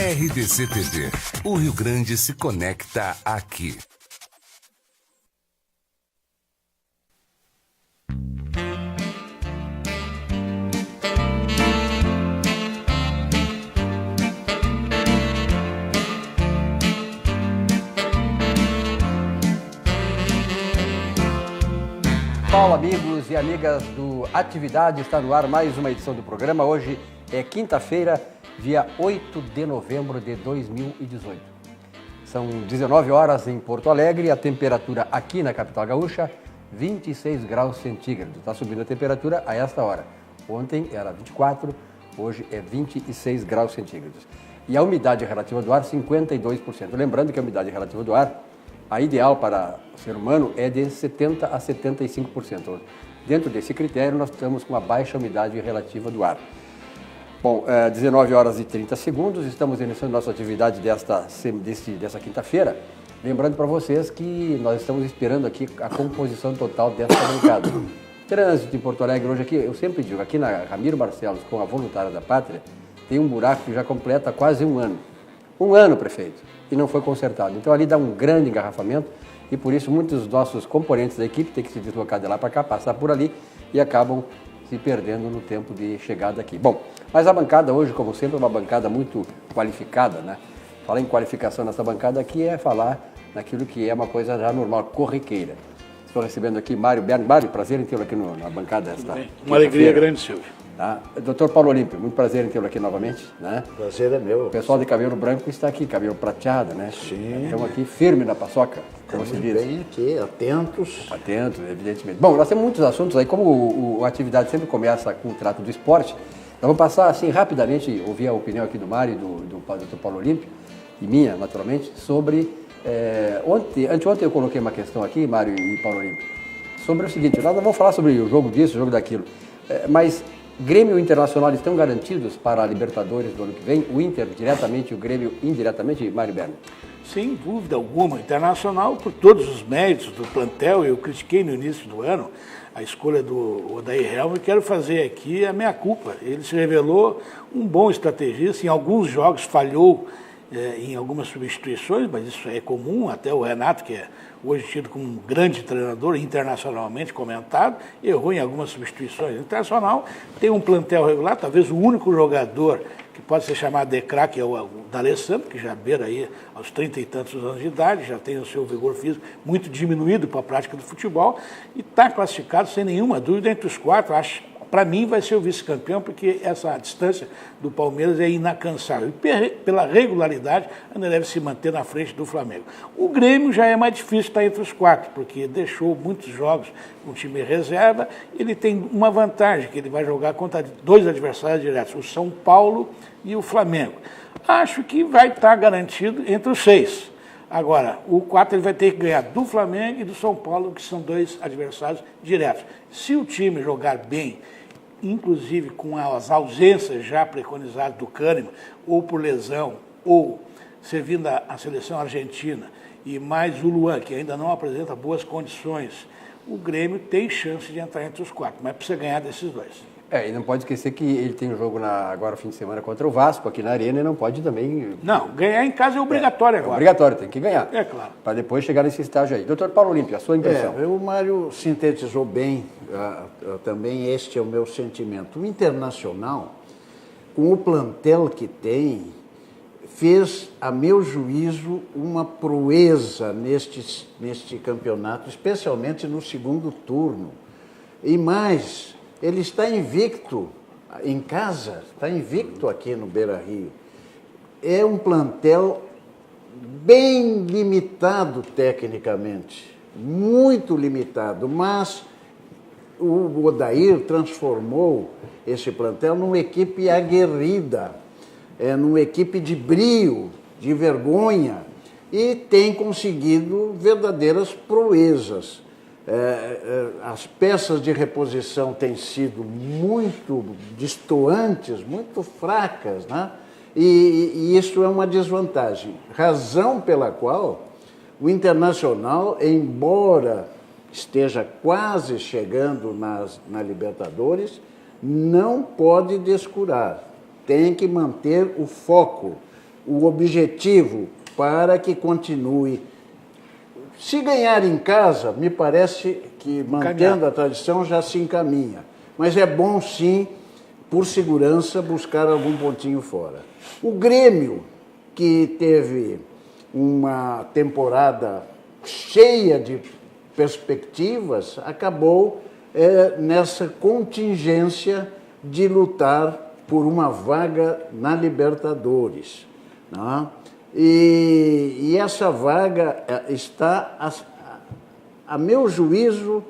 RDC TV. O Rio Grande se conecta aqui. Olá, amigos e amigas do Atividade, está no ar mais uma edição do programa. Hoje é quinta-feira, dia 8 de novembro de 2018. São 19 horas em Porto Alegre, a temperatura aqui na capital gaúcha, 26 graus centígrados. Está subindo a temperatura a esta hora. Ontem era 24, hoje é 26 graus centígrados. E a umidade relativa do ar, 52%. Lembrando que a umidade relativa do ar, a ideal para o ser humano é de 70% a 75%. Dentro desse critério, nós estamos com uma baixa umidade relativa do ar. Bom, 19 horas e 30 segundos, estamos iniciando nossa atividade dessa quinta-feira. Lembrando para vocês que nós estamos esperando aqui a composição total dessa bancada. Trânsito em Porto Alegre hoje aqui, eu sempre digo, aqui na Ramiro Barcelos, com a Voluntária da Pátria, tem um buraco que já completa quase um ano. Um ano, prefeito, e não foi consertado. Então ali dá um grande engarrafamento e por isso muitos dos nossos componentes da equipe têm que se deslocar de lá para cá, passar por ali e acabam se perdendo no tempo de chegada aqui. Bom, mas a bancada hoje, como sempre, é uma bancada muito qualificada, né? Falar em qualificação nessa bancada aqui é falar naquilo que é uma coisa já normal, corriqueira. Estou recebendo aqui Mário Berni. Mário, prazer em tê-lo aqui na bancada esta. Uma alegria grande, Silvio. Tá? Dr. Paulo Olímpio, muito prazer em tê-lo aqui novamente, né? Prazer é meu. O pessoal de cabelo branco está aqui, cabelo prateado, né? Sim. Estamos aqui firme na paçoca, como se diz. Bem aqui, atentos. Atentos, evidentemente. Bom, nós temos muitos assuntos aí, como a atividade sempre começa com o trato do esporte, nós vamos passar assim rapidamente, ouvir a opinião aqui do Mário e do Dr. Paulo Olímpio, e minha, naturalmente, sobre... Anteontem eu coloquei uma questão aqui, Mário e Paulo Olímpio, sobre o seguinte, nós não vamos falar sobre o jogo disso, o jogo daquilo, mas... Grêmio e Internacional estão garantidos para a Libertadores do ano que vem? O Inter diretamente e o Grêmio indiretamente, Mário Berni? Sem dúvida alguma. O Internacional, por todos os méritos do plantel, eu critiquei no início do ano a escolha do Odair Helma e quero fazer aqui a meia-culpa. Ele se revelou um bom estrategista, em alguns jogos falhou em algumas substituições, mas isso é comum, até o Renato, que é hoje tido como um grande treinador, internacionalmente comentado, errou em algumas substituições. O Internacional tem um plantel regular, talvez o único jogador que pode ser chamado de craque é o D'Alessandro, que já beira aí aos 30 e tantos anos de idade, já tem o seu vigor físico muito diminuído para a prática do futebol e está classificado sem nenhuma dúvida entre os quatro. Para mim vai ser o vice-campeão, porque essa distância do Palmeiras é inalcançável. E pela regularidade, ainda deve se manter na frente do Flamengo. O Grêmio já é mais difícil estar entre os quatro, porque deixou muitos jogos com o time reserva. Ele tem uma vantagem, que ele vai jogar contra dois adversários diretos, o São Paulo e o Flamengo. Acho que vai estar garantido entre os 6. Agora, o 4 ele vai ter que ganhar do Flamengo e do São Paulo, que são dois adversários diretos. Se o time jogar bem, inclusive com as ausências já preconizadas do Kahneman, ou por lesão, ou servindo a seleção argentina, e mais o Luan, que ainda não apresenta boas condições, o Grêmio tem chance de entrar entre os quatro, mas precisa ganhar desses dois. E não pode esquecer que ele tem um jogo agora, fim de semana, contra o Vasco, aqui na Arena, e não pode também... Não, ganhar em casa é obrigatório agora. É obrigatório, tem que ganhar. É claro. Para depois chegar nesse estágio aí. Doutor Paulo Olímpio, a sua impressão? O Mário sintetizou bem, também este é o meu sentimento. O Internacional, com o plantel que tem, fez, a meu juízo, uma proeza neste campeonato, especialmente no segundo turno. E mais... Ele está invicto em casa, está invicto aqui no Beira-Rio. É um plantel bem limitado tecnicamente, muito limitado, mas o Odair transformou esse plantel numa equipe aguerrida, numa equipe de brio, de vergonha, e tem conseguido verdadeiras proezas. As peças de reposição têm sido muito destoantes, muito fracas, né? E isso é uma desvantagem. Razão pela qual o Internacional, embora esteja quase chegando na Libertadores, não pode descurar. Tem que manter o foco, o objetivo para que continue. Se ganhar em casa, me parece que, mantendo a tradição, já se encaminha. Mas é bom, sim, por segurança, buscar algum pontinho fora. O Grêmio, que teve uma temporada cheia de perspectivas, acabou nessa contingência de lutar por uma vaga na Libertadores, né? E essa vaga está, a meu juízo,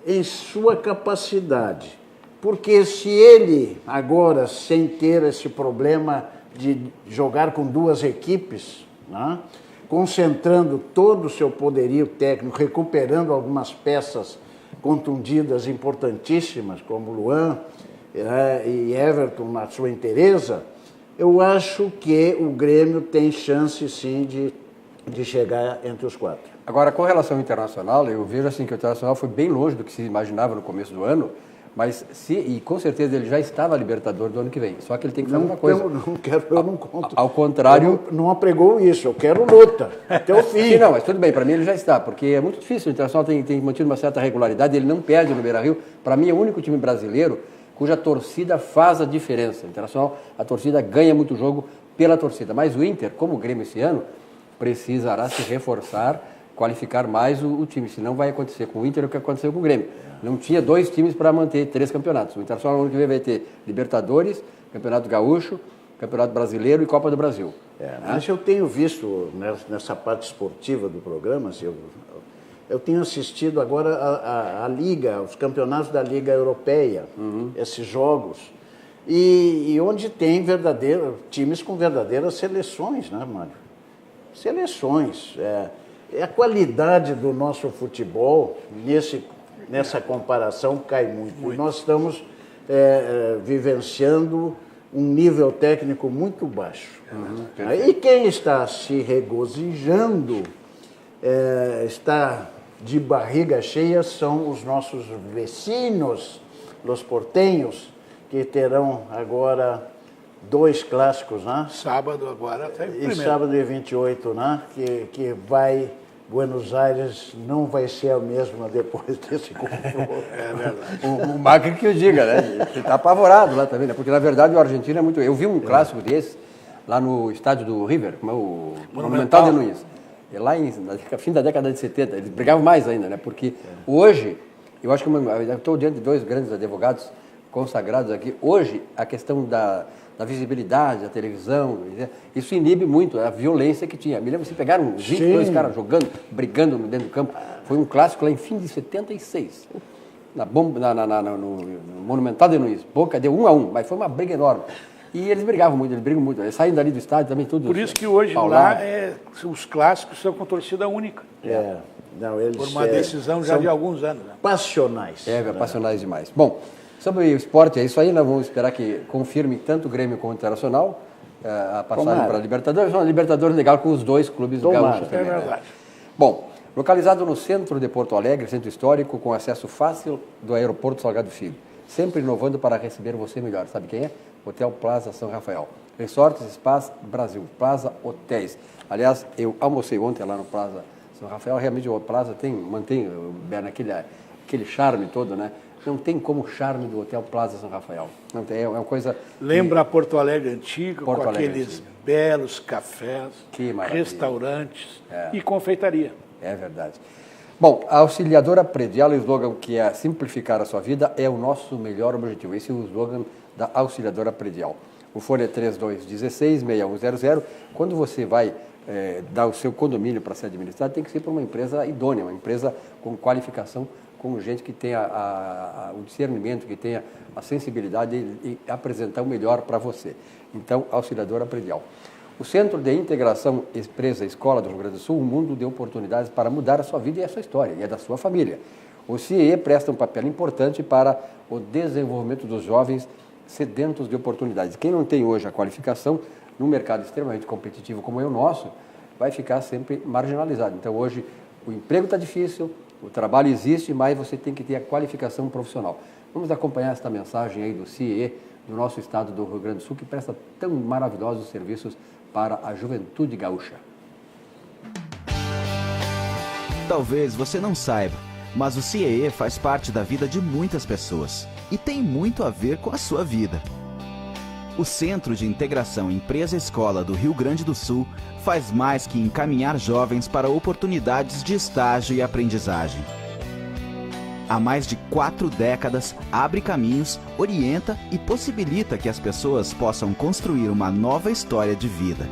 em sua capacidade. Porque se ele, agora, sem ter esse problema de jogar com duas equipes, né, concentrando todo o seu poderio técnico, recuperando algumas peças contundidas importantíssimas, como Luan e Everton na sua inteireza, eu acho que o Grêmio tem chance, sim, de chegar entre os 4. Agora, com relação ao Internacional, eu vejo assim que o Internacional foi bem longe do que se imaginava no começo do ano, mas e com certeza ele já está na Libertadores do ano que vem. Só que ele tem que fazer uma coisa. Eu não conto. Ao contrário... Não apregou isso, eu quero luta, até o fim. Sim, não, mas tudo bem, para mim ele já está, porque é muito difícil. O Internacional tem mantido uma certa regularidade, ele não perde no Beira-Rio. Para mim é o único time brasileiro cuja torcida faz a diferença. O Internacional, a torcida ganha muito jogo pela torcida. Mas o Inter, como o Grêmio esse ano, precisará se reforçar, qualificar mais o time. Senão vai acontecer com o Inter o que aconteceu com o Grêmio. Não tinha 2 times para manter 3 campeonatos. O Internacional no ano que vem vai ter Libertadores, Campeonato Gaúcho, Campeonato Brasileiro e Copa do Brasil. Mas eu tenho visto nessa parte esportiva do programa, eu tenho assistido agora a Liga, os campeonatos da Liga Europeia, esses jogos, e onde tem times com verdadeiras seleções, né, Mário? Seleções. A qualidade do nosso futebol, nessa comparação, cai muito. Nós estamos vivenciando um nível técnico muito baixo. E quem está se regozijando, está de barriga cheia, são os nossos vecinos, os portenhos, que terão agora 2 clássicos, né? Sábado agora até E sábado dia 28, né? Que vai... Buenos Aires não vai ser a mesma depois desse confronto. É verdade. O Macri que o diga, né? Ele está apavorado lá também, né? Porque, na verdade, o argentino é muito... Eu vi um clássico desse lá no estádio do River, como é o Monumental de Nunes. E lá no fim da década de 70, eles brigavam mais ainda, né? Porque hoje, eu acho que eu estou diante de 2 grandes advogados consagrados aqui. Hoje, a questão da visibilidade, da televisão, isso inibe muito a violência que tinha. Me lembro, se pegaram 22 caras jogando, brigando dentro do campo. Foi um clássico lá em fim de 76, no Monumental de Nunes. Boca deu 1-1, mas foi uma briga enorme. E eles brigavam muito, eles brigam muito. Eles saem dali do estádio também, tudo. Por isso que hoje lá os clássicos são com torcida única. Por uma decisão já de alguns anos. Né? Passionais. Passionais demais. Bom, sobre o esporte, é isso aí. Nós vamos esperar que confirme tanto o Grêmio como o Internacional a passagem para a Libertadores. Uma Libertadores legal com os 2 clubes gaúchos também. É verdade. Bom, localizado no centro de Porto Alegre, centro histórico, com acesso fácil do aeroporto Salgado Filho. Sempre inovando para receber você melhor. Sabe quem é? Hotel Plaza São Rafael. Resorts, Spas Brasil. Plaza Hotéis. Aliás, eu almocei ontem lá no Plaza São Rafael. Realmente o Plaza mantém aquele charme todo, né? Não tem como o charme do Hotel Plaza São Rafael. Não tem, é uma coisa... Lembra Porto Alegre antigo, com aqueles belos cafés, restaurantes e confeitaria. É verdade. Bom, a Auxiliadora Predial, o slogan que é simplificar a sua vida, é o nosso melhor objetivo. Esse é o slogan da Auxiliadora Predial. O fone é 3216-6100. Quando você vai dar o seu condomínio para ser administrado, tem que ser para uma empresa idônea, uma empresa com qualificação, com gente que tenha o discernimento, que tenha a sensibilidade de apresentar o melhor para você. Então, Auxiliadora Predial. O Centro de Integração Empresa-Escola do Rio Grande do Sul, o mundo de oportunidades para mudar a sua vida e a sua história, e a da sua família. O CIE presta um papel importante para o desenvolvimento dos jovens sedentos de oportunidades. Quem não tem hoje a qualificação, num mercado extremamente competitivo como é o nosso, vai ficar sempre marginalizado. Então, hoje, o emprego está difícil, o trabalho existe, mas você tem que ter a qualificação profissional. Vamos acompanhar esta mensagem aí do CIE, do nosso estado do Rio Grande do Sul, que presta tão maravilhosos serviços para a juventude gaúcha. Talvez você não saiba, mas o CIEE faz parte da vida de muitas pessoas e tem muito a ver com a sua vida. O Centro de Integração Empresa-Escola do Rio Grande do Sul faz mais que encaminhar jovens para oportunidades de estágio e aprendizagem. Há mais de 4 décadas, abre caminhos, orienta e possibilita que as pessoas possam construir uma nova história de vida.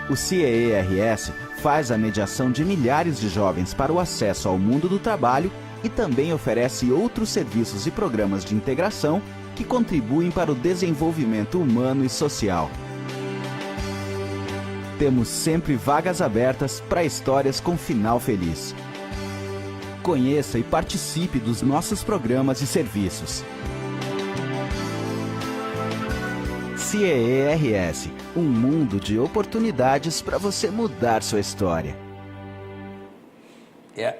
O CIEE-RS faz a mediação de milhares de jovens para o acesso ao mundo do trabalho e também oferece outros serviços e programas de integração que contribuem para o desenvolvimento humano e social. Temos sempre vagas abertas para histórias com final feliz. Conheça e participe dos nossos programas e serviços. CIEE-RS, um mundo de oportunidades para você mudar sua história.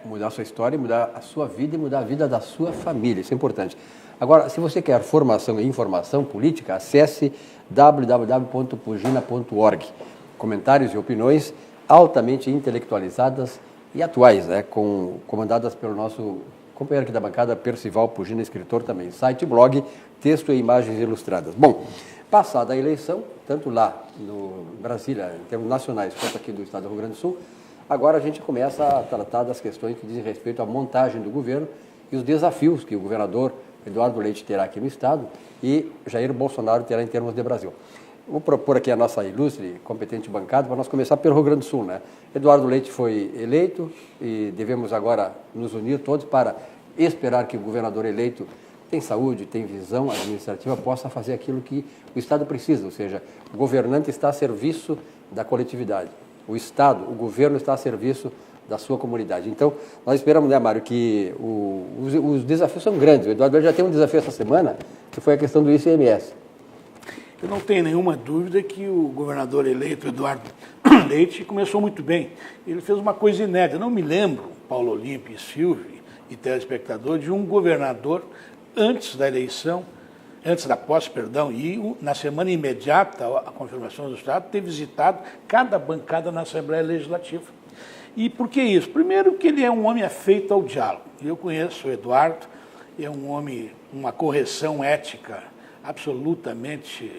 Mudar a sua história, mudar a sua vida e mudar a vida da sua família, isso é importante. Agora, se você quer formação e informação política, acesse www.pugina.org. Comentários e opiniões altamente intelectualizadas e atuais, comandadas pelo nosso companheiro aqui da bancada, Percival Pugina, escritor também. Site, blog, texto e imagens ilustradas. Bom, passada a eleição, tanto lá no Brasília, em termos nacionais, quanto aqui do estado do Rio Grande do Sul, agora a gente começa a tratar das questões que dizem respeito à montagem do governo e os desafios que o governador Eduardo Leite terá aqui no estado e Jair Bolsonaro terá em termos de Brasil. Vou propor aqui a nossa ilustre, competente bancada para nós começar pelo Rio Grande do Sul, né? Eduardo Leite foi eleito e devemos agora nos unir todos para esperar que o governador eleito tem saúde, tem visão administrativa, possa fazer aquilo que o Estado precisa, ou seja, o governante está a serviço da coletividade. O Estado, o governo está a serviço da sua comunidade. Então, nós esperamos, né, Mário, que os desafios são grandes. O Eduardo já tem um desafio essa semana, que foi a questão do ICMS. Eu não tenho nenhuma dúvida que o governador eleito, Eduardo Leite, começou muito bem. Ele fez uma coisa inédita. Eu não me lembro, Paulo Olímpio e Silvio e telespectador, de um governador antes da eleição, antes da posse, e na semana imediata à confirmação do Estado, ter visitado cada bancada na Assembleia Legislativa. E por que isso? Primeiro que ele é um homem afeito ao diálogo. Eu conheço o Eduardo, é um homem, uma correção ética absolutamente...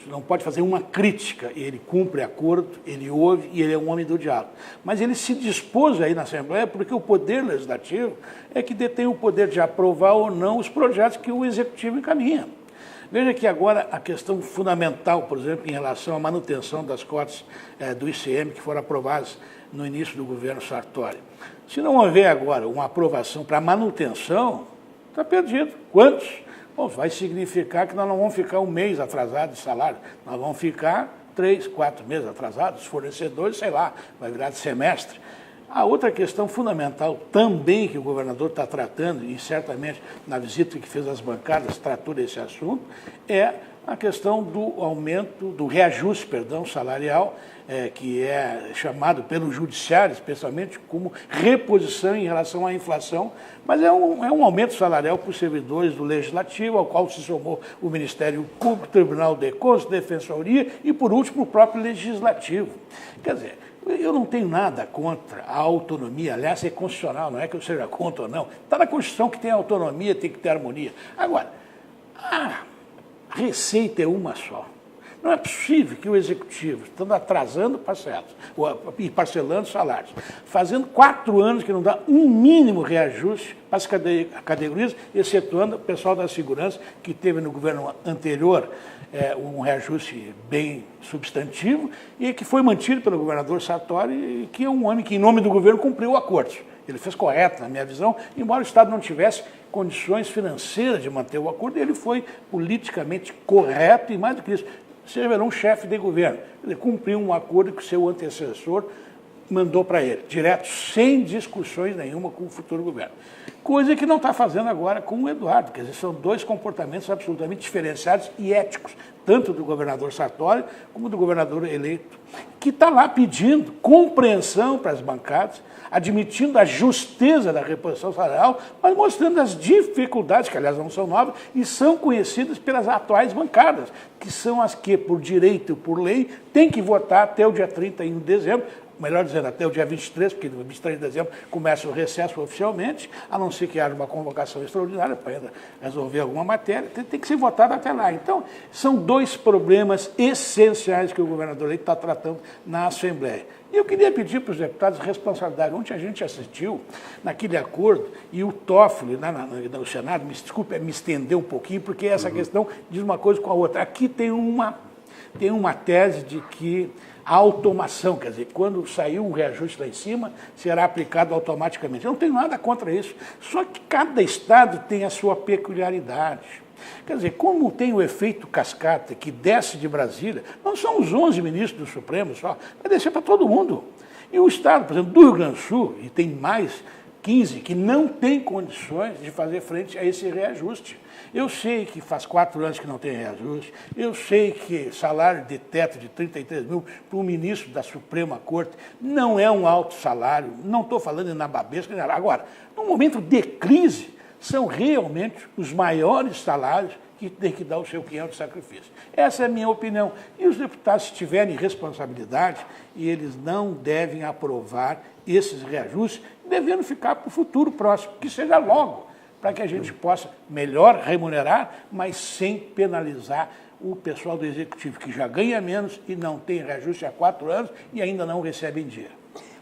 não pode fazer uma crítica, ele cumpre acordo, ele ouve e ele é um homem do diálogo. Mas ele se dispôs aí na Assembleia porque o Poder Legislativo é que detém o poder de aprovar ou não os projetos que o Executivo encaminha. Veja que agora a questão fundamental, por exemplo, em relação à manutenção das cotas do ICM que foram aprovadas no início do governo Sartori. Se não houver agora uma aprovação para manutenção, está perdido. Quantos? Bom, vai significar que nós não vamos ficar um mês atrasado de salário, nós vamos ficar 3, 4 meses atrasados, os fornecedores, sei lá, vai virar de semestre. A outra questão fundamental também que o governador está tratando, e certamente na visita que fez às bancadas tratou desse assunto, é a questão do aumento, do reajuste, salarial, que é chamado pelo judiciário, especialmente, como reposição em relação à inflação, mas é um aumento salarial para os servidores do Legislativo, ao qual se somou o Ministério Público, o Tribunal de Contas, a Defensoria e, por último, o próprio Legislativo. Quer dizer, eu não tenho nada contra a autonomia, aliás, é constitucional, não é que eu seja contra ou não. Está na Constituição que tem autonomia, tem que ter harmonia. Agora, a receita é uma só. Não é possível que o Executivo, estando atrasando parcelas e parcelando salários, fazendo 4 anos que não dá um mínimo reajuste para as categorias, excetuando o pessoal da segurança, que teve no governo anterior um reajuste bem substantivo e que foi mantido pelo governador Sartori, que é um homem que, em nome do governo, cumpriu o acordo. Ele fez correto, na minha visão, embora o Estado não tivesse condições financeiras de manter o acordo, ele foi politicamente correto e, mais do que isso, se revelou um chefe de governo. Ele cumpriu um acordo que o seu antecessor mandou para ele, direto, sem discussões nenhuma com o futuro governo. Coisa que não está fazendo agora com o Eduardo. Quer dizer, são dois comportamentos absolutamente diferenciados e éticos, tanto do governador Sartori como do governador eleito, que está lá pedindo compreensão para as bancadas, admitindo a justeza da reposição salarial, mas mostrando as dificuldades, que aliás não são novas, e são conhecidas pelas atuais bancadas, que são as que, por direito e por lei, têm que votar até o dia 31 de dezembro, melhor dizendo, até o dia 23, porque no 23 de dezembro começa o recesso oficialmente, a não ser que haja uma convocação extraordinária para resolver alguma matéria, tem que ser votado até lá. Então, são dois problemas essenciais que o governador eleito está tratando na Assembleia. E eu queria pedir para os deputados responsabilidade. Ontem a gente assistiu naquele acordo e o Toffoli, no Senado, me desculpe, me estender um pouquinho, porque essa questão diz uma coisa com a outra. Aqui tem uma tese de que a automação, quer dizer, quando saiu um reajuste lá em cima, será aplicado automaticamente. Eu não tenho nada contra isso, só que cada estado tem a sua peculiaridade. Quer dizer, como tem o efeito cascata que desce de Brasília, não são os 11 ministros do Supremo só, vai descer para todo mundo. E o estado, por exemplo, do Rio Grande do Sul, e tem mais 15 que não tem condições de fazer frente a esse reajuste. Eu sei que faz 4 anos que não tem reajuste, eu sei que salário de teto de 33 mil para um ministro da Suprema Corte não é um alto salário, não estou falando em nababesca, nada. Agora, no momento de crise, são realmente os maiores salários que tem que dar o seu quinhão de sacrifício. Essa é a minha opinião. E os deputados, se tiverem responsabilidade, e eles não devem aprovar esses reajustes, devendo ficar para o futuro próximo, que seja logo, para que a gente possa melhor remunerar, mas sem penalizar o pessoal do Executivo, que já ganha menos e não tem reajuste há 4 anos e ainda não recebe em dia.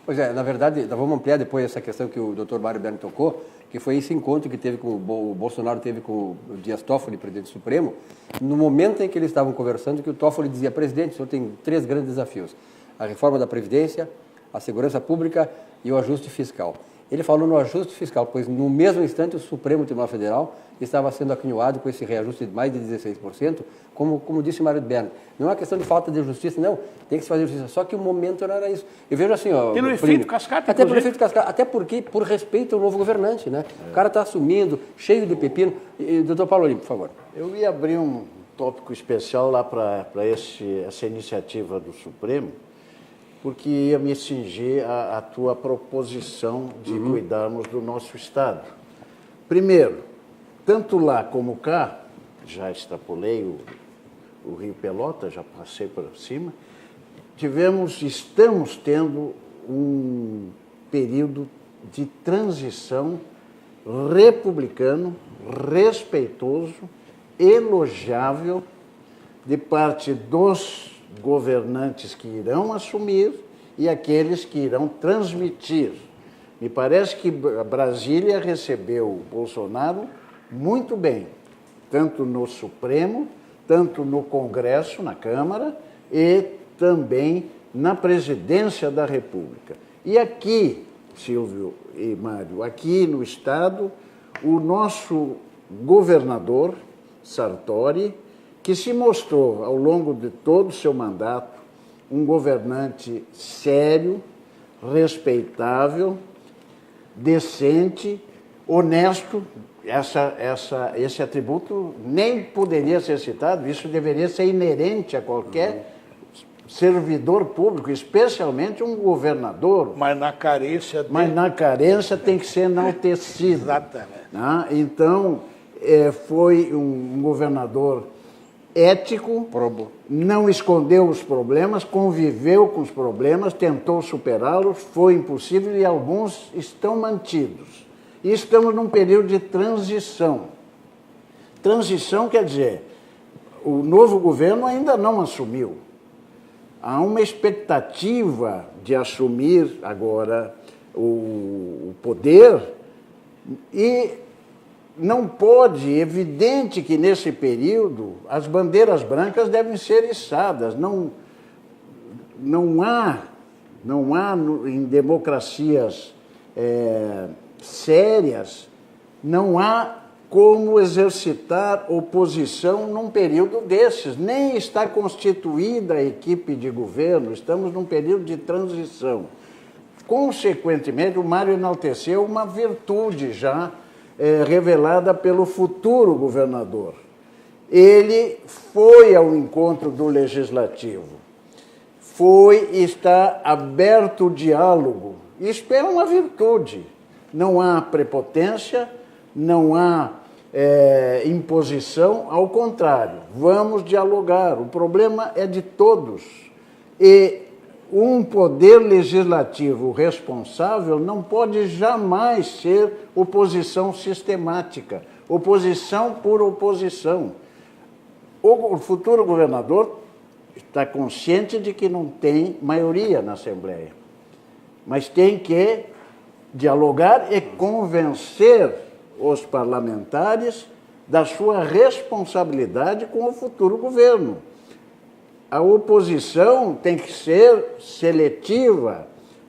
Pois é, na verdade, nós vamos ampliar depois essa questão que o Dr. Mário Berni tocou, que foi esse encontro que teve com o Bolsonaro teve com o Dias Toffoli, presidente do Supremo, no momento em que eles estavam conversando, que o Toffoli dizia: presidente, o senhor tem 3 grandes desafios: a reforma da Previdência, a segurança pública e o ajuste fiscal. Ele falou no ajuste fiscal, pois no mesmo instante o Supremo Tribunal Federal estava sendo aquinhoado com esse reajuste de mais de 16%, como disse o Mário Berni. Não é uma questão de falta de justiça, não, tem que se fazer justiça, só que o momento não era isso. Eu vejo assim, ó... Pelo efeito cascata. Até pelo efeito cascata, até porque, por respeito ao novo governante, né? O cara está assumindo, cheio de pepino. Doutor Paulo Olimpo, por favor. Eu ia abrir um tópico especial lá para essa iniciativa do Supremo, porque ia me cingir a tua proposição de cuidarmos do nosso Estado. Primeiro, tanto lá como cá, já extrapolei o Rio Pelota, já passei por cima, estamos tendo um período de transição republicano, respeitoso, elogiável, de parte dos governantes que irão assumir e aqueles que irão transmitir. Me parece que Brasília recebeu o Bolsonaro muito bem, tanto no Supremo, tanto no Congresso, na Câmara, e também na Presidência da República. E aqui, Silvio e Mário, aqui no Estado, o nosso governador, Sartori, que se mostrou, ao longo de todo o seu mandato, um governante sério, respeitável, decente, honesto. Esse atributo nem poderia ser citado, isso deveria ser inerente a qualquer servidor público, especialmente um governador. Mas na carência... Mas na carência tem que ser enaltecido. Exatamente. Né? Então, foi um governador ético, não escondeu os problemas, conviveu com os problemas, tentou superá-los, foi impossível e alguns estão mantidos. E estamos num período de transição. Transição quer dizer, o novo governo ainda não assumiu. Há uma expectativa de assumir agora o poder e não pode, evidente que nesse período as bandeiras brancas devem ser içadas. Não há em democracias sérias, não há como exercitar oposição num período desses. Nem está constituída a equipe de governo, estamos num período de transição. consequentemente, o Mário enalteceu uma virtude já revelada pelo futuro governador. Ele foi ao encontro do Legislativo, está aberto o diálogo. Isso é uma virtude. Não há prepotência, não há imposição, ao contrário, vamos dialogar. O problema é de todos. E um poder legislativo responsável não pode jamais ser oposição sistemática, oposição por oposição. O futuro governador está consciente de que não tem maioria na Assembleia, mas tem que dialogar e convencer os parlamentares da sua responsabilidade com o futuro governo. A oposição tem que ser seletiva,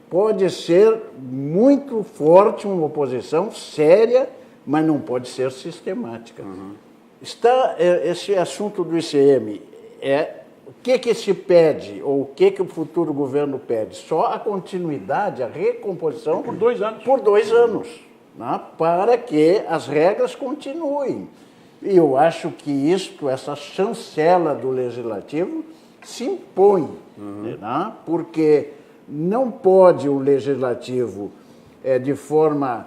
pode ser muito forte, uma oposição séria, mas não pode ser sistemática. Está esse assunto do ICM, o que se pede, ou o que o futuro governo pede? Só a continuidade, a recomposição... Por 2 anos. Por 2 anos, né? Para que as regras continuem. E eu acho que essa chancela do Legislativo se impõe, né? Porque não pode o Legislativo, de forma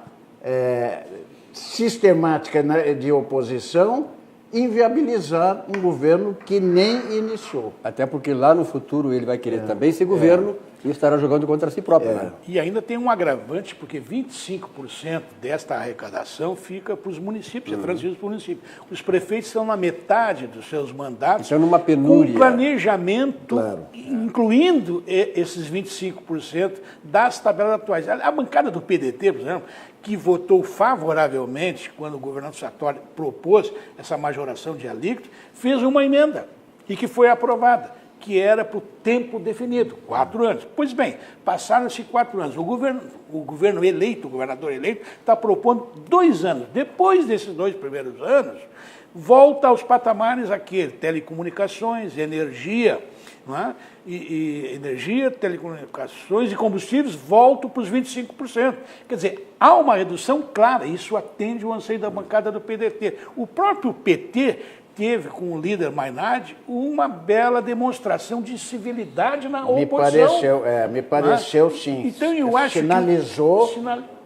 sistemática de oposição, inviabilizar um governo que nem iniciou. Até porque lá no futuro ele vai querer também ser governo e estará jogando contra si próprio. Né? E ainda tem um agravante, porque 25% desta arrecadação fica para os municípios, é transferido para os municípios. Os prefeitos estão na metade dos seus mandatos, estão numa penúria. Com planejamento, incluindo esses 25% das tabelas atuais. A bancada do PDT, por exemplo, que votou favoravelmente quando o governador Sartori propôs essa majoração de alíquota, fez uma emenda e que foi aprovada, que era para o tempo definido, 4 anos. Pois bem, passaram-se 4 anos. O governo eleito, o governador eleito, está propondo 2 anos. Depois desses 2 primeiros anos, volta aos patamares aquele, telecomunicações, energia, não é? Energia, telecomunicações e combustíveis voltam para os 25%. Quer dizer, há uma redução clara, isso atende o anseio da bancada do PDT. O próprio PT teve, com o líder Mainardi, uma bela demonstração de civilidade na oposição. Me pareceu sim. Então, eu acho sinalizou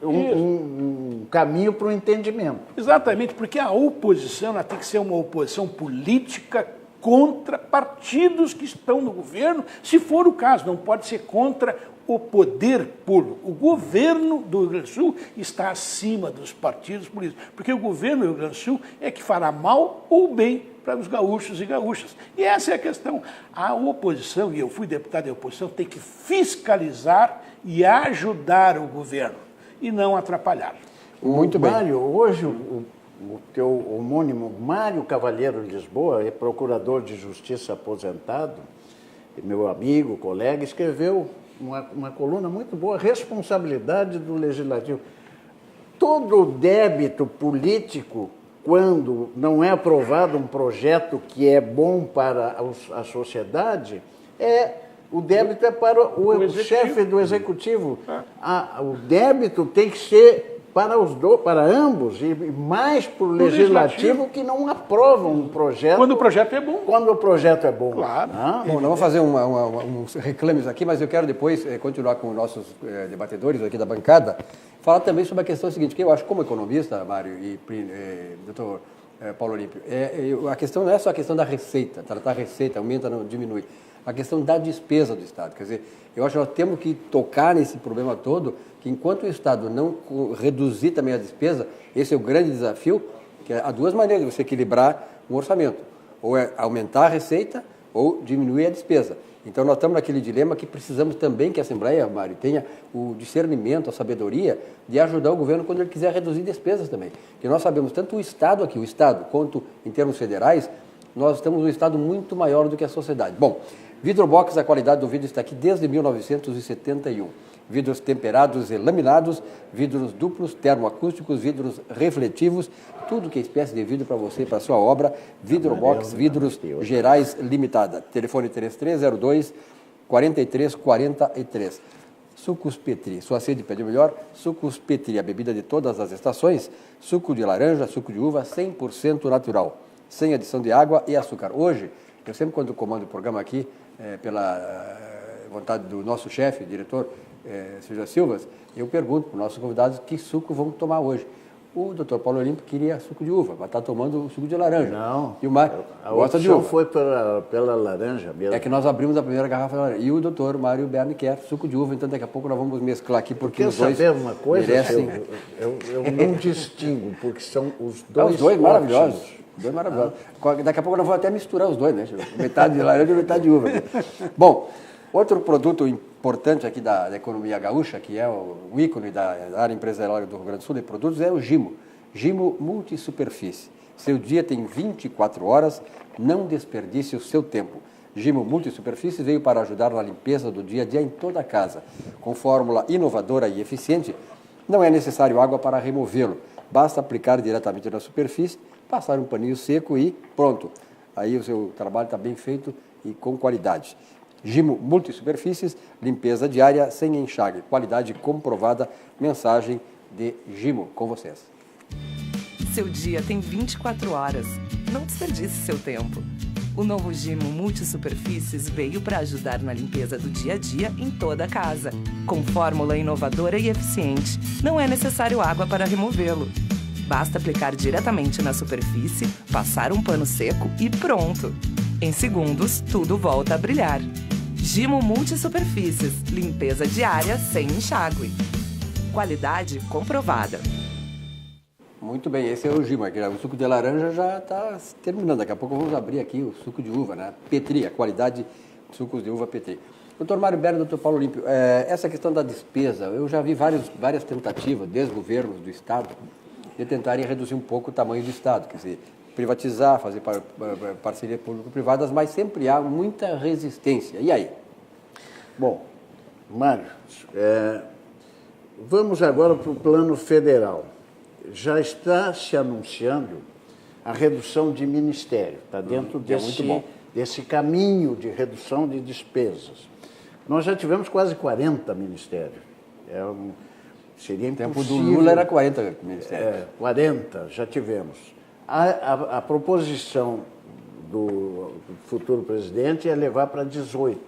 um caminho para o entendimento. Exatamente, porque a oposição ela tem que ser uma oposição política contra partidos que estão no governo, se for o caso, não pode ser contra o poder público. O governo do Rio Grande do Sul está acima dos partidos políticos, porque o governo do Rio Grande do Sul é que fará mal ou bem para os gaúchos e gaúchas. E essa é a questão. A oposição, e eu fui deputado de oposição, tem que fiscalizar e ajudar o governo, e não atrapalhar. Muito bem. Mário, hoje o teu homônimo Mário Cavalheiro de Lisboa, é procurador de justiça aposentado, meu amigo, colega, escreveu uma coluna muito boa, Responsabilidade do Legislativo. Todo débito político, quando não é aprovado um projeto que é bom para a sociedade, o débito é para o chefe do executivo. O débito tem que ser para ambos, e mais para o legislativo que não aprovam um projeto. Quando o projeto é bom. Quando o projeto é bom. Claro. Bom, nós vamos fazer uns reclames aqui, mas eu quero depois continuar com nossos debatedores aqui da bancada, falar também sobre a questão seguinte, que eu acho como economista, Mário e doutor Paulo Olímpio, a questão não é só a questão da receita, tratar a receita, aumenta, não diminui. A questão da despesa do Estado. Quer dizer, eu acho que nós temos que tocar nesse problema todo, que enquanto o Estado não reduzir também a despesa, esse é o grande desafio, que há 2 maneiras de você equilibrar um orçamento. Ou é aumentar a receita, ou diminuir a despesa. Então, nós estamos naquele dilema que precisamos também que a Assembleia, Mário, tenha o discernimento, a sabedoria de ajudar o governo quando ele quiser reduzir despesas também. Porque nós sabemos, tanto o Estado, quanto em termos federais, nós estamos num Estado muito maior do que a sociedade. Bom, Vidrobox, a qualidade do vidro está aqui desde 1971. Vidros temperados e laminados, vidros duplos, termoacústicos, vidros refletivos, tudo que é espécie de vidro para você e para a sua obra. Vidrobox, Vidros Gerais Limitada. Telefone 3302-4343. Sucos Petri. Sua sede pede o melhor, Sucos Petri, a bebida de todas as estações, suco de laranja, suco de uva, 100% natural, sem adição de água e açúcar. Hoje, eu sempre quando comando o programa aqui, pela vontade do nosso chefe, diretor, Silvio Silvas, eu pergunto para os nossos convidados que suco vão tomar hoje. O doutor Paulo Olímpio queria suco de uva, mas está tomando suco de laranja. Não, e o Mário gosta de uva. Foi pela laranja mesmo. É que nós abrimos a primeira garrafa de laranja. E o doutor Mário Berni quer suco de uva, então daqui a pouco nós vamos mesclar aqui, porque Quer os dois saber uma coisa? merecem... Eu não distingo, porque são os dois Os dois maravilhosos. ótimos. Os dois maravilhosos. Daqui a pouco nós vamos até misturar os dois, né? Metade de laranja e metade de uva. Bom, outro produto importante aqui da economia gaúcha, que é o ícone da área empresarial do Rio Grande do Sul de produtos, é o Gimo. Gimo Multisuperfície. Seu dia tem 24 horas, não desperdice o seu tempo. Gimo Multisuperfície veio para ajudar na limpeza do dia a dia em toda a casa. Com fórmula inovadora e eficiente, não é necessário água para removê-lo. Basta aplicar diretamente na superfície, passar um paninho seco e pronto. Aí o seu trabalho está bem feito e com qualidade. Gimo Multisuperfícies, limpeza diária sem enxágue. Qualidade comprovada. Mensagem de Gimo com vocês. Seu dia tem 24 horas. Não desperdice seu tempo. O novo Gimo Multisuperfícies veio para ajudar na limpeza do dia a dia em toda a casa. Com fórmula inovadora e eficiente, não é necessário água para removê-lo. Basta aplicar diretamente na superfície, passar um pano seco e pronto. Em segundos, tudo volta a brilhar. Gimo Multisuperfícies, limpeza diária sem enxágue. Qualidade comprovada. Muito bem, esse é o Gimo. O suco de laranja já está terminando. Daqui a pouco vamos abrir aqui o suco de uva, né? Petri, a qualidade de sucos de uva Petri. Doutor Mário Berni, doutor Paulo Olímpio, essa questão da despesa, eu já vi várias tentativas, desde governos do Estado, de tentarem reduzir um pouco o tamanho do Estado, quer dizer, privatizar, fazer parcerias público-privadas, mas sempre há muita resistência. E aí? Bom, Mário, vamos agora para o plano federal. Já está se anunciando a redução de ministério, está dentro desse caminho de redução de despesas. Nós já tivemos quase 40 ministérios. Seria impossível. O tempo do Lula era 40 ministérios. 40, já tivemos. A proposição do futuro presidente é levar para 18.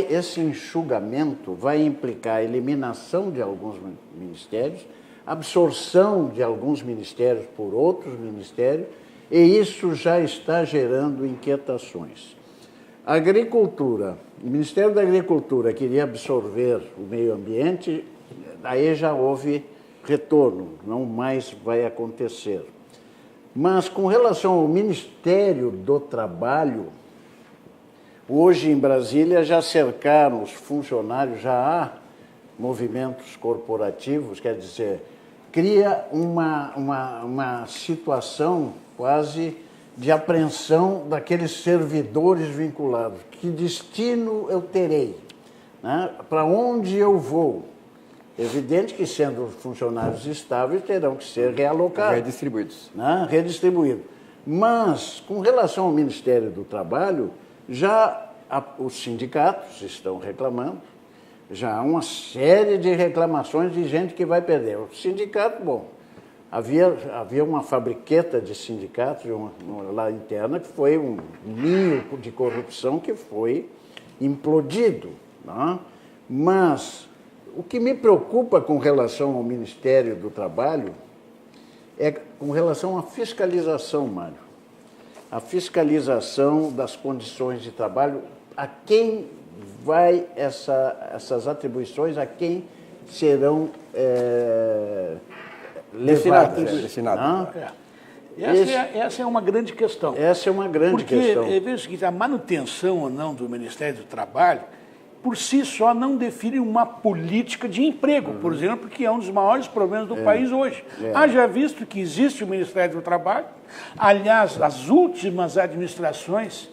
Esse enxugamento vai implicar a eliminação de alguns ministérios, absorção de alguns ministérios por outros ministérios, e isso já está gerando inquietações. A Agricultura, o Ministério da Agricultura queria absorver o meio ambiente, aí já houve retorno, não mais vai acontecer. Mas com relação ao Ministério do Trabalho, hoje em Brasília já cercaram os funcionários, já há movimentos corporativos, quer dizer, cria uma situação quase de apreensão daqueles servidores vinculados. Que destino eu terei? Né? Para onde eu vou? Evidente que, sendo funcionários estáveis, terão que ser realocados. Redistribuídos. Né? Redistribuídos. Mas, com relação ao Ministério do Trabalho, já os sindicatos estão reclamando, já há uma série de reclamações de gente que vai perder. O sindicato, bom, havia uma fabriqueta de sindicatos lá interna que foi um ninho de corrupção que foi implodido. Né? Mas o que me preocupa com relação ao Ministério do Trabalho é com relação à fiscalização, Mário. A fiscalização das condições de trabalho, a quem vai essas atribuições, a quem serão levadas. Destinadas. Essa é uma grande questão. Essa é uma grande questão. Porque, veja o seguinte, a manutenção ou não do Ministério do Trabalho, por si só, não define uma política de emprego, por exemplo, que é um dos maiores problemas do país hoje. Haja visto que existe o Ministério do Trabalho, aliás, as últimas administrações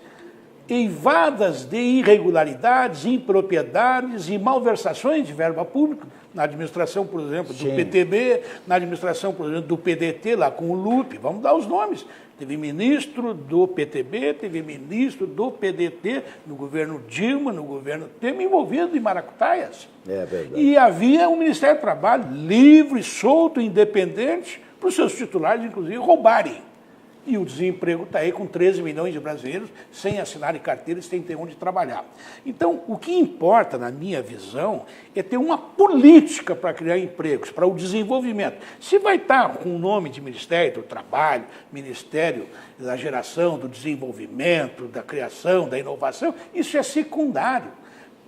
eivadas de irregularidades, impropriedades e malversações de verba pública, na administração, por exemplo, do PTB, na administração, por exemplo, do PDT, lá com o Lupe, vamos dar os nomes. Teve ministro do PTB, teve ministro do PDT, no governo Dilma, no governo Temer, envolvido em maracutaias. É verdade. E havia um Ministério do Trabalho livre, solto, independente, para os seus titulares, inclusive, roubarem. E o desemprego está aí com 13 milhões de brasileiros sem assinarem carteira e sem ter onde trabalhar. Então, o que importa, na minha visão, é ter uma política para criar empregos, para o desenvolvimento. Se vai estar com o nome de Ministério do Trabalho, Ministério da Geração, do Desenvolvimento, da Criação, da Inovação, isso é secundário.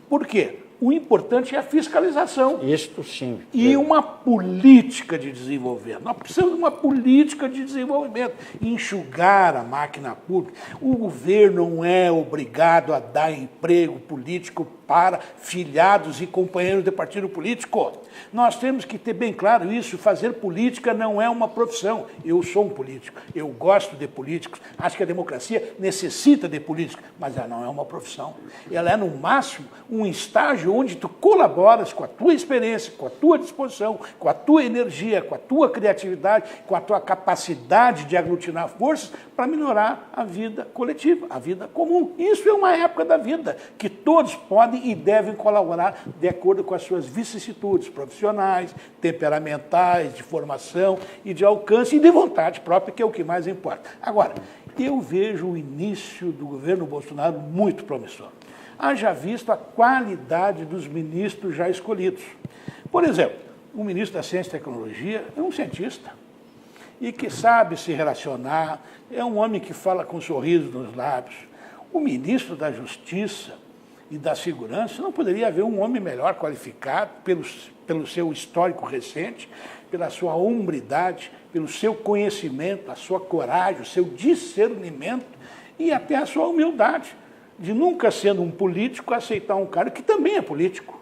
Por quê? O importante é a fiscalização. Isto sim. E uma política de desenvolvimento. Nós precisamos de uma política de desenvolvimento. Enxugar a máquina pública. O governo não é obrigado a dar emprego político para filiados e companheiros de partido político. Nós temos que ter bem claro isso. Fazer política não é uma profissão. Eu sou um político. Eu gosto de políticos. Acho que a democracia necessita de políticos. Mas ela não é uma profissão. Ela é, no máximo, um estágio onde tu colaboras com a tua experiência, com a tua disposição, com a tua energia, com a tua criatividade, com a tua capacidade de aglutinar forças para melhorar a vida coletiva, a vida comum. Isso é uma época da vida que todos podem e devem colaborar de acordo com as suas vicissitudes profissionais, temperamentais, de formação e de alcance e de vontade própria, que é o que mais importa. Agora, eu vejo o início do governo Bolsonaro muito promissor. Haja visto a qualidade dos ministros já escolhidos. Por exemplo, o ministro da Ciência e Tecnologia é um cientista e que sabe se relacionar, é um homem que fala com um sorriso nos lábios. O ministro da Justiça e da Segurança, não poderia haver um homem melhor qualificado pelo seu histórico recente, pela sua hombridade, pelo seu conhecimento, a sua coragem, o seu discernimento e até a sua humildade, de nunca sendo um político aceitar um cara que também é político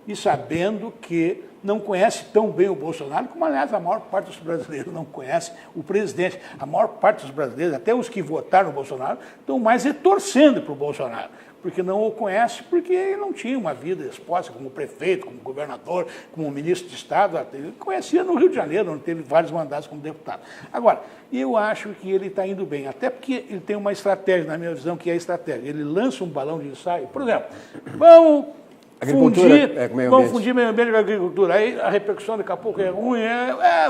e sabendo que não conhece tão bem o Bolsonaro, como, aliás, a maior parte dos brasileiros não conhece o presidente. A maior parte dos brasileiros, até os que votaram no Bolsonaro, estão mais torcendo para o Bolsonaro, porque não o conhece, porque ele não tinha uma vida exposta como prefeito, como governador, como ministro de Estado. Ele conhecia no Rio de Janeiro, onde teve vários mandatos como deputado. Agora, eu acho que ele está indo bem, até porque ele tem uma estratégia, na minha visão, que é a estratégia. Ele lança um balão de ensaio, por exemplo, vamos fundir meio ambiente com a agricultura. Aí a repercussão daqui a pouco é ruim,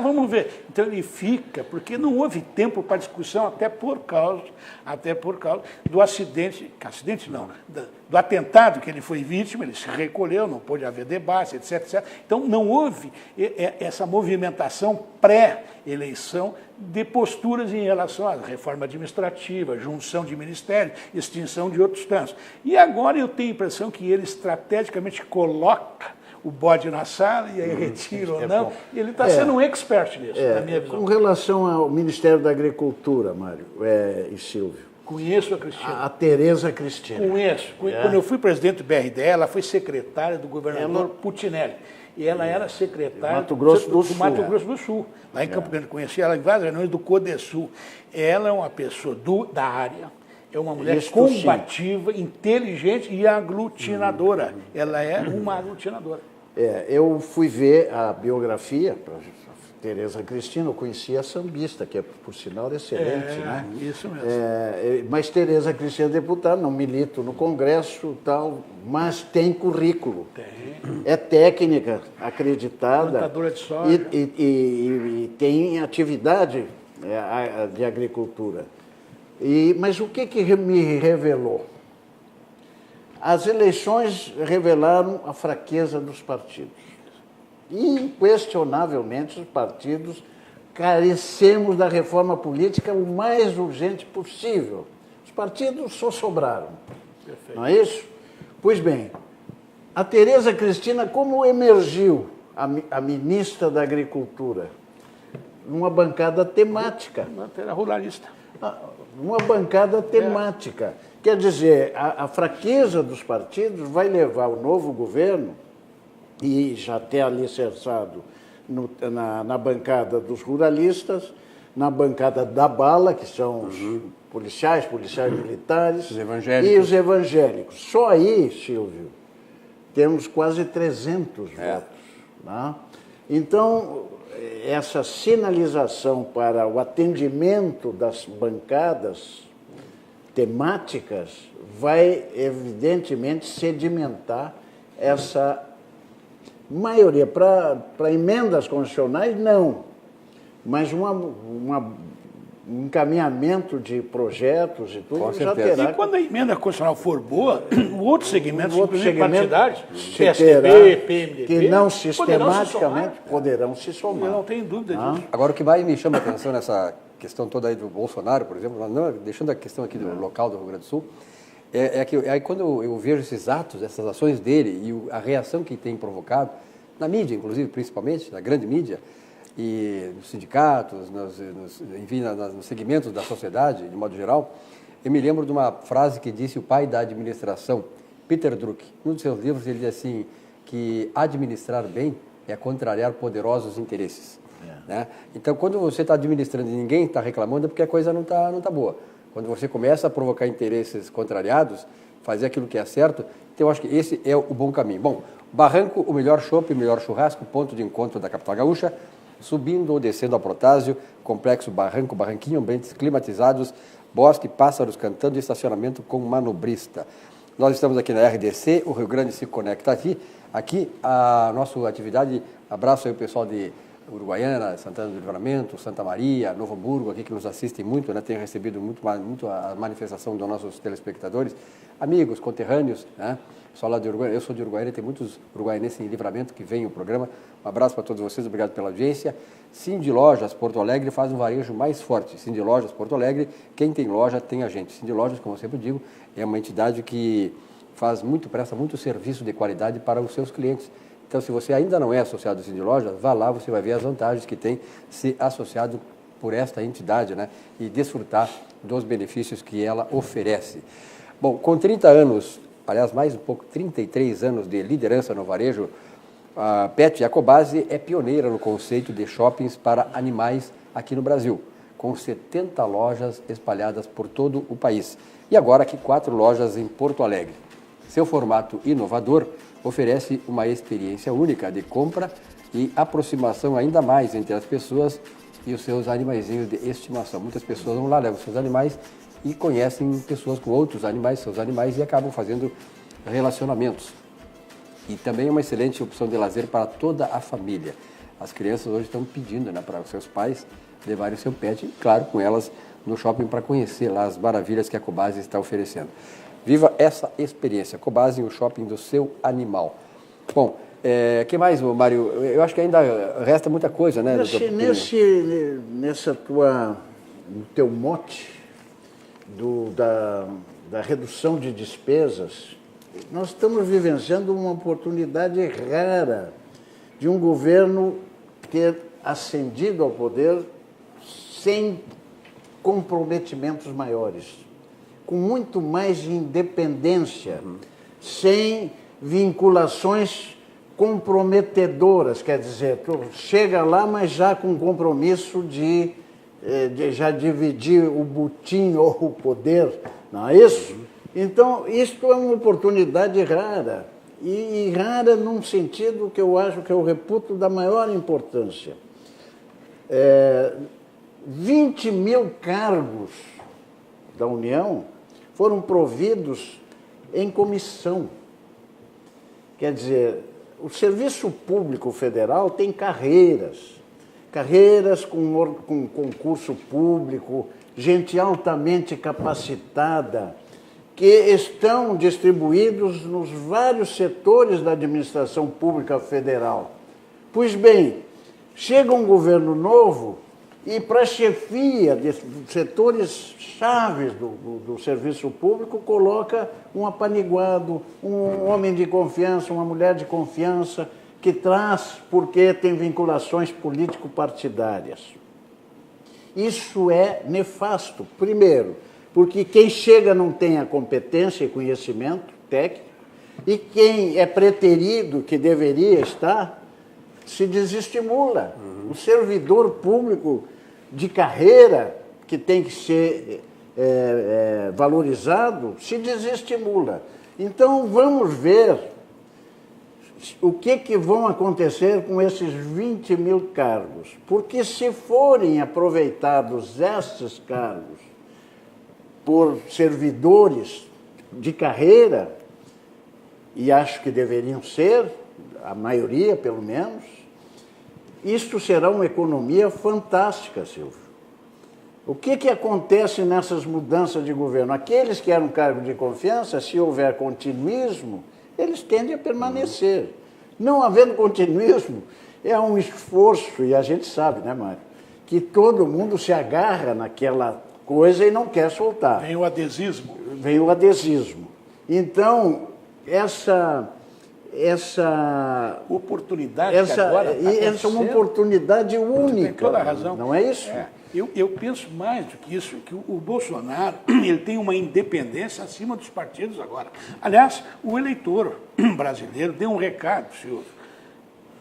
vamos ver. Então ele fica, porque não houve tempo para discussão, até por causa do do atentado que ele foi vítima, ele se recolheu, não pôde haver debate, etc, etc. Então não houve essa movimentação pré-eleição de posturas em relação à reforma administrativa, junção de ministérios, extinção de outros tantos. E agora eu tenho a impressão que ele estrategicamente coloca o bode na sala e aí retira ou não. Ele está sendo um expert nisso, na minha visão. Com relação ao Ministério da Agricultura, Mário e Silvio. Conheço a Cristina. A Tereza Cristina. Conheço. Quando eu fui presidente do BRDE, ela foi secretária do governador Putinelli. E ela era secretária Mato Grosso do Sul, Mato Grosso do Sul. Lá em Campo Grande, conheci ela em várias reuniões do CODESUL. Ela é uma pessoa da área, é uma mulher combativa, inteligente e aglutinadora. Ela é uma aglutinadora. Eu fui ver a biografia para Tereza Cristina, eu conhecia a sambista, que é, por sinal, excelente, né? Isso mesmo. Mas Tereza Cristina é deputada, não milito no Congresso tal, mas tem currículo. Tem. É técnica acreditada. Plantadora de soja. E tem atividade de agricultura. Mas o que me revelou? As eleições revelaram a fraqueza dos partidos. Inquestionavelmente, os partidos carecemos da reforma política o mais urgente possível. Os partidos só sobraram. Perfeito. Não é isso? Pois bem, a Tereza Cristina, como emergiu a ministra da Agricultura? Numa bancada temática. Era ruralista. Uma bancada temática. Quer dizer, a fraqueza dos partidos vai levar o novo governo, e já até alicerçado na bancada dos ruralistas, na bancada da bala, que são os policiais militares, Os evangélicos. e os evangélicos. Só aí, Silvio, temos quase 300 votos. Né? Então, essa sinalização para o atendimento das bancadas temáticas vai, evidentemente, sedimentar essa maioria. Para emendas constitucionais, não. Mas um encaminhamento de projetos e tudo Com já certeza. terá. E quando a emenda constitucional for boa, outros segmentos, Outros inclusive segmentos partidários, se PSDB, terá, PMDB, que não poderão se sistematicamente somar. poderão se Eu somar. não tenho dúvida disso. Agora, o que mais me chama a atenção nessa questão toda aí do Bolsonaro, por exemplo, não, deixando a questão aqui do local do Rio Grande do Sul, é que aí quando eu vejo esses atos, essas ações dele e a reação que tem provocado, na mídia, inclusive, principalmente, na grande mídia, e nos sindicatos, enfim, nos segmentos da sociedade, de modo geral, eu me lembro de uma frase que disse o pai da administração, Peter Drucker. Num dos seus livros ele diz assim, que administrar bem é contrariar poderosos interesses. Né? Então, quando você está administrando e ninguém está reclamando, é porque a coisa não tá boa. Quando você começa a provocar interesses contrariados, fazer aquilo que é certo, então eu acho que esse é o bom caminho. Bom, Barranco, o melhor chopp, o melhor churrasco, ponto de encontro da capital gaúcha, subindo ou descendo a Protásio, complexo Barranco, Barranquinho, ambientes climatizados, bosque, pássaros cantando e estacionamento com manobrista. Nós estamos aqui na RDC, o Rio Grande se conecta aqui a nossa atividade, abraço aí o pessoal de Uruguaiana, Santana do Livramento, Santa Maria, Novo Hamburgo, aqui que nos assistem muito, né? Tem recebido muito a manifestação dos nossos telespectadores, amigos, conterrâneos, né? Pessoal lá de Uruguaiana, eu sou de Uruguaiana, tem muitos uruguaianenses em Livramento que vêm o programa. Um abraço para todos vocês, obrigado pela audiência. Cindy Lojas Porto Alegre faz um varejo mais forte. Cindy Lojas Porto Alegre, quem tem loja tem a gente. Cindy Lojas, como eu sempre digo, é uma entidade que presta muito serviço de qualidade para os seus clientes. Então, se você ainda não é associado ao Cindy Lojas, vá lá, você vai ver as vantagens que tem ser associado por esta entidade, né? E desfrutar dos benefícios que ela oferece. Bom, com 30 anos, aliás, mais um pouco, 33 anos de liderança no varejo, a Pet Jacobazzi é pioneira no conceito de shoppings para animais aqui no Brasil, com 70 lojas espalhadas por todo o país. E agora aqui 4 lojas em Porto Alegre. Seu formato inovador oferece uma experiência única de compra e aproximação ainda mais entre as pessoas e os seus animaizinhos de estimação. Muitas pessoas vão lá, levam seus animais e conhecem pessoas com outros animais, seus animais, e acabam fazendo relacionamentos. E também é uma excelente opção de lazer para toda a família. As crianças hoje estão pedindo, né, para os seus pais levarem o seu pet, e claro, com elas no shopping para conhecer lá as maravilhas que a Cobasi está oferecendo. Viva essa experiência. Cobasi, o shopping do seu animal. Bom, que mais, Mário? Eu acho que ainda resta muita coisa, né? No teu mote da redução de despesas, nós estamos vivenciando uma oportunidade rara de um governo ter ascendido ao poder sem comprometimentos maiores, com muito mais independência, sem vinculações comprometedoras, quer dizer, tu chega lá, mas já com compromisso de já dividir o butim ou o poder, não é isso? Então, isto é uma oportunidade rara, e rara num sentido que eu acho que eu reputo da maior importância. 20 mil cargos da União foram providos em comissão. Quer dizer, o Serviço Público Federal tem carreiras com concurso público, gente altamente capacitada, que estão distribuídos nos vários setores da administração pública federal. Pois bem, chega um governo novo e para a chefia de setores chaves do serviço público coloca um apaniguado, um homem de confiança, uma mulher de confiança, que traz porque tem vinculações político-partidárias. Isso é nefasto. Primeiro, porque quem chega não tem a competência e conhecimento técnico, e quem é preterido, que deveria estar, se desestimula. O servidor público de carreira, que tem que ser valorizado, se desestimula. Então, vamos ver o que vão acontecer com esses 20 mil cargos. Porque se forem aproveitados esses cargos por servidores de carreira, e acho que deveriam ser, a maioria pelo menos, isto será uma economia fantástica, Silvio. O que acontece nessas mudanças de governo? Aqueles que eram cargo de confiança, se houver continuismo, eles tendem a permanecer. Não havendo continuismo, é um esforço, e a gente sabe, né, Mário, que todo mundo se agarra naquela coisa e não quer soltar. Vem o adesismo. Vem o adesismo. Então, essa oportunidade que agora está essa é uma oportunidade única. Tem toda a razão. Não é isso? Eu penso mais do que isso, que o Bolsonaro ele tem uma independência acima dos partidos agora. Aliás, o eleitor brasileiro deu um recado, senhor,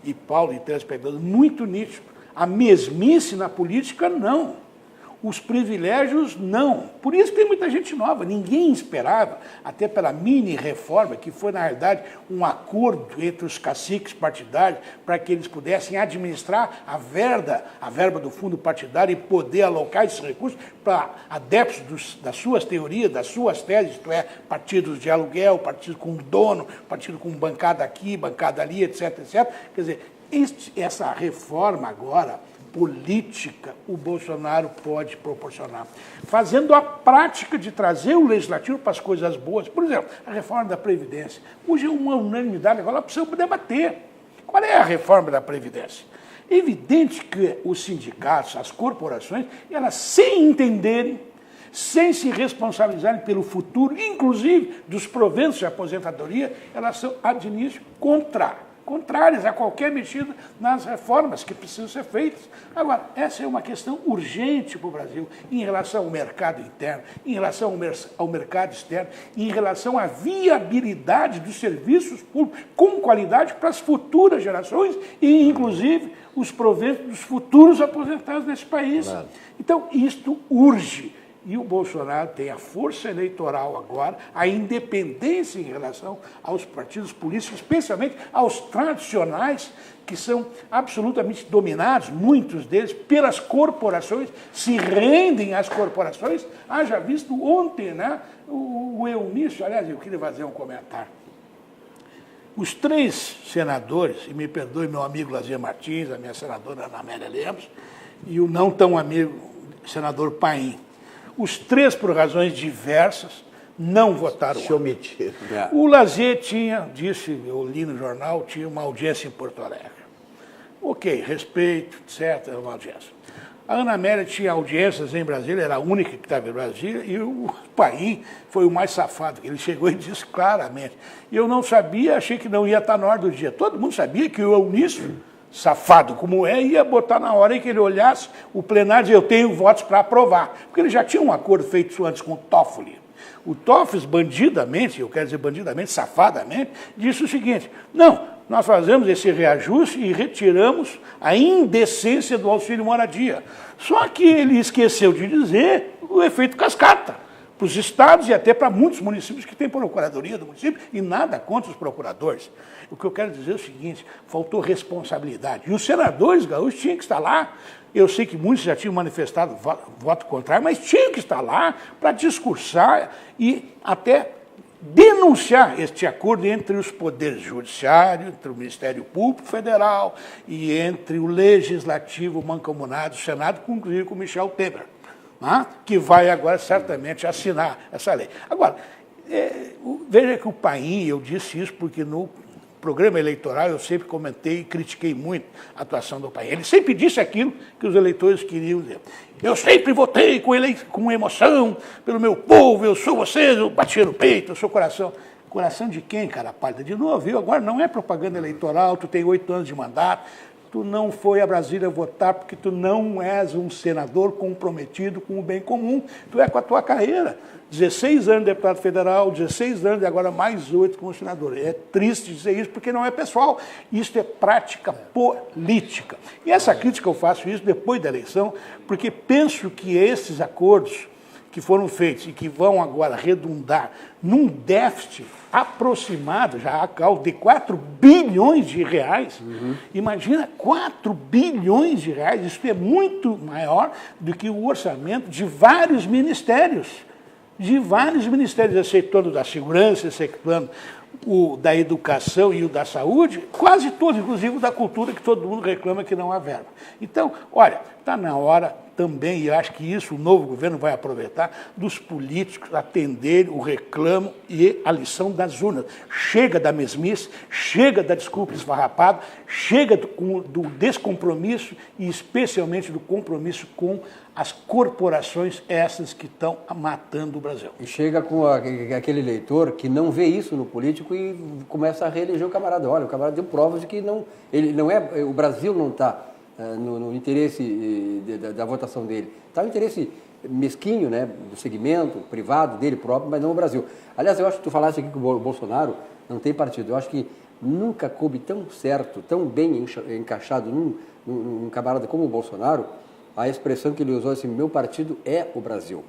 e Paulo e telespectadores, muito nítido. A mesmice na política, não. Os privilégios, não. Por isso tem muita gente nova. Ninguém esperava, até pela mini-reforma, que foi, na realidade, um acordo entre os caciques partidários para que eles pudessem administrar a verba do fundo partidário e poder alocar esses recursos para adeptos das suas teorias, das suas teses, isto é, partidos de aluguel, partidos com dono, partido com bancada aqui, bancada ali, etc, etc. Quer dizer, essa reforma agora política o Bolsonaro pode proporcionar, fazendo a prática de trazer o legislativo para as coisas boas. Por exemplo, a reforma da Previdência. Hoje é uma unanimidade, agora precisamos debater. Qual é a reforma da Previdência? É evidente que os sindicatos, as corporações, elas, sem entenderem, sem se responsabilizarem pelo futuro, inclusive dos proventos de aposentadoria, elas são, ad início, contrárias a qualquer mexida nas reformas que precisam ser feitas. Agora, essa é uma questão urgente para o Brasil, em relação ao mercado interno, em relação ao mercado externo, em relação à viabilidade dos serviços públicos com qualidade para as futuras gerações e, inclusive, os proventos dos futuros aposentados nesse país. Claro. Então, isto urge. E o Bolsonaro tem a força eleitoral agora, a independência em relação aos partidos políticos, especialmente aos tradicionais, que são absolutamente dominados, muitos deles, pelas corporações, se rendem às corporações. Haja visto ontem, né, o Eunício, aliás, eu queria fazer um comentário. Os 3 senadores, e me perdoe meu amigo Lazier Martins, a minha senadora Ana Amélia Lemos, e o não tão amigo senador Paim, os 3, por razões diversas, não votaram. Se omitiram. O Lazier disse, eu li no jornal, tinha uma audiência em Porto Alegre. Ok, respeito, etc., uma audiência. A Ana Amélia tinha audiências em Brasília, era a única que estava em Brasília, e o Paim foi o mais safado, ele chegou e disse claramente. Eu não sabia, achei que não ia estar na ordem do dia. Todo mundo sabia que o Eunício, safado como ia botar na hora em que ele olhasse o plenário e dizer, eu tenho votos para aprovar. Porque ele já tinha um acordo feito antes com o Toffoli. O Toffoli, bandidamente, eu quero dizer bandidamente, safadamente, disse o seguinte, não, nós fazemos esse reajuste e retiramos a indecência do auxílio moradia. Só que ele esqueceu de dizer o efeito cascata para os estados e até para muitos municípios que têm procuradoria do município, e nada contra os procuradores. O que eu quero dizer é o seguinte, faltou responsabilidade. E os senadores gaúchos tinham que estar lá. Eu sei que muitos já tinham manifestado voto contrário, mas tinham que estar lá para discursar e até denunciar este acordo entre os poderes judiciário, entre o Ministério Público Federal e entre o Legislativo mancomunado, o Senado, inclusive com o Michel Temer, que vai agora certamente assinar essa lei. Agora, veja que o Paim, eu disse isso porque no programa eleitoral eu sempre comentei e critiquei muito a atuação do Paim. Ele sempre disse aquilo que os eleitores queriam dizer. Eu sempre votei com emoção pelo meu povo, eu sou vocês, eu bati no peito, eu sou coração. Coração de quem, cara pálida? De novo, viu? Agora não é propaganda eleitoral, tu tem 8 anos de mandato. Tu não foi a Brasília votar porque tu não és um senador comprometido com o bem comum. Tu é com a tua carreira. 16 anos de deputado federal, 16 anos e agora mais 8 como senador. É triste dizer isso porque não é pessoal. Isso é prática política. E essa crítica eu faço isso depois da eleição, porque penso que esses acordos que foram feitos e que vão agora redundar num déficit aproximado, já de 4 bilhões de reais. Imagina, 4 bilhões de reais, isso é muito maior do que o orçamento de vários ministérios, excetuando da segurança, excetuando o da educação e o da saúde, quase todos, inclusive o da cultura, que todo mundo reclama que não há verba. Então, olha, está na hora também, e acho que isso o novo governo vai aproveitar, dos políticos atenderem o reclamo e a lição das urnas. Chega da mesmice, chega da desculpa esfarrapada, chega do descompromisso e especialmente do compromisso com as corporações, essas que estão matando o Brasil. E chega com aquele eleitor que não vê isso no político e começa a reeleger o camarada. Olha, o camarada deu provas de que ele não é, o Brasil não está no interesse da votação dele. Está no interesse mesquinho, né, do segmento privado dele próprio, mas não o Brasil. Aliás, eu acho que tu falaste aqui que o Bolsonaro não tem partido. Eu acho que nunca coube tão certo, tão bem encaixado num camarada como o Bolsonaro, a expressão que ele usou assim, meu partido é o Brasil.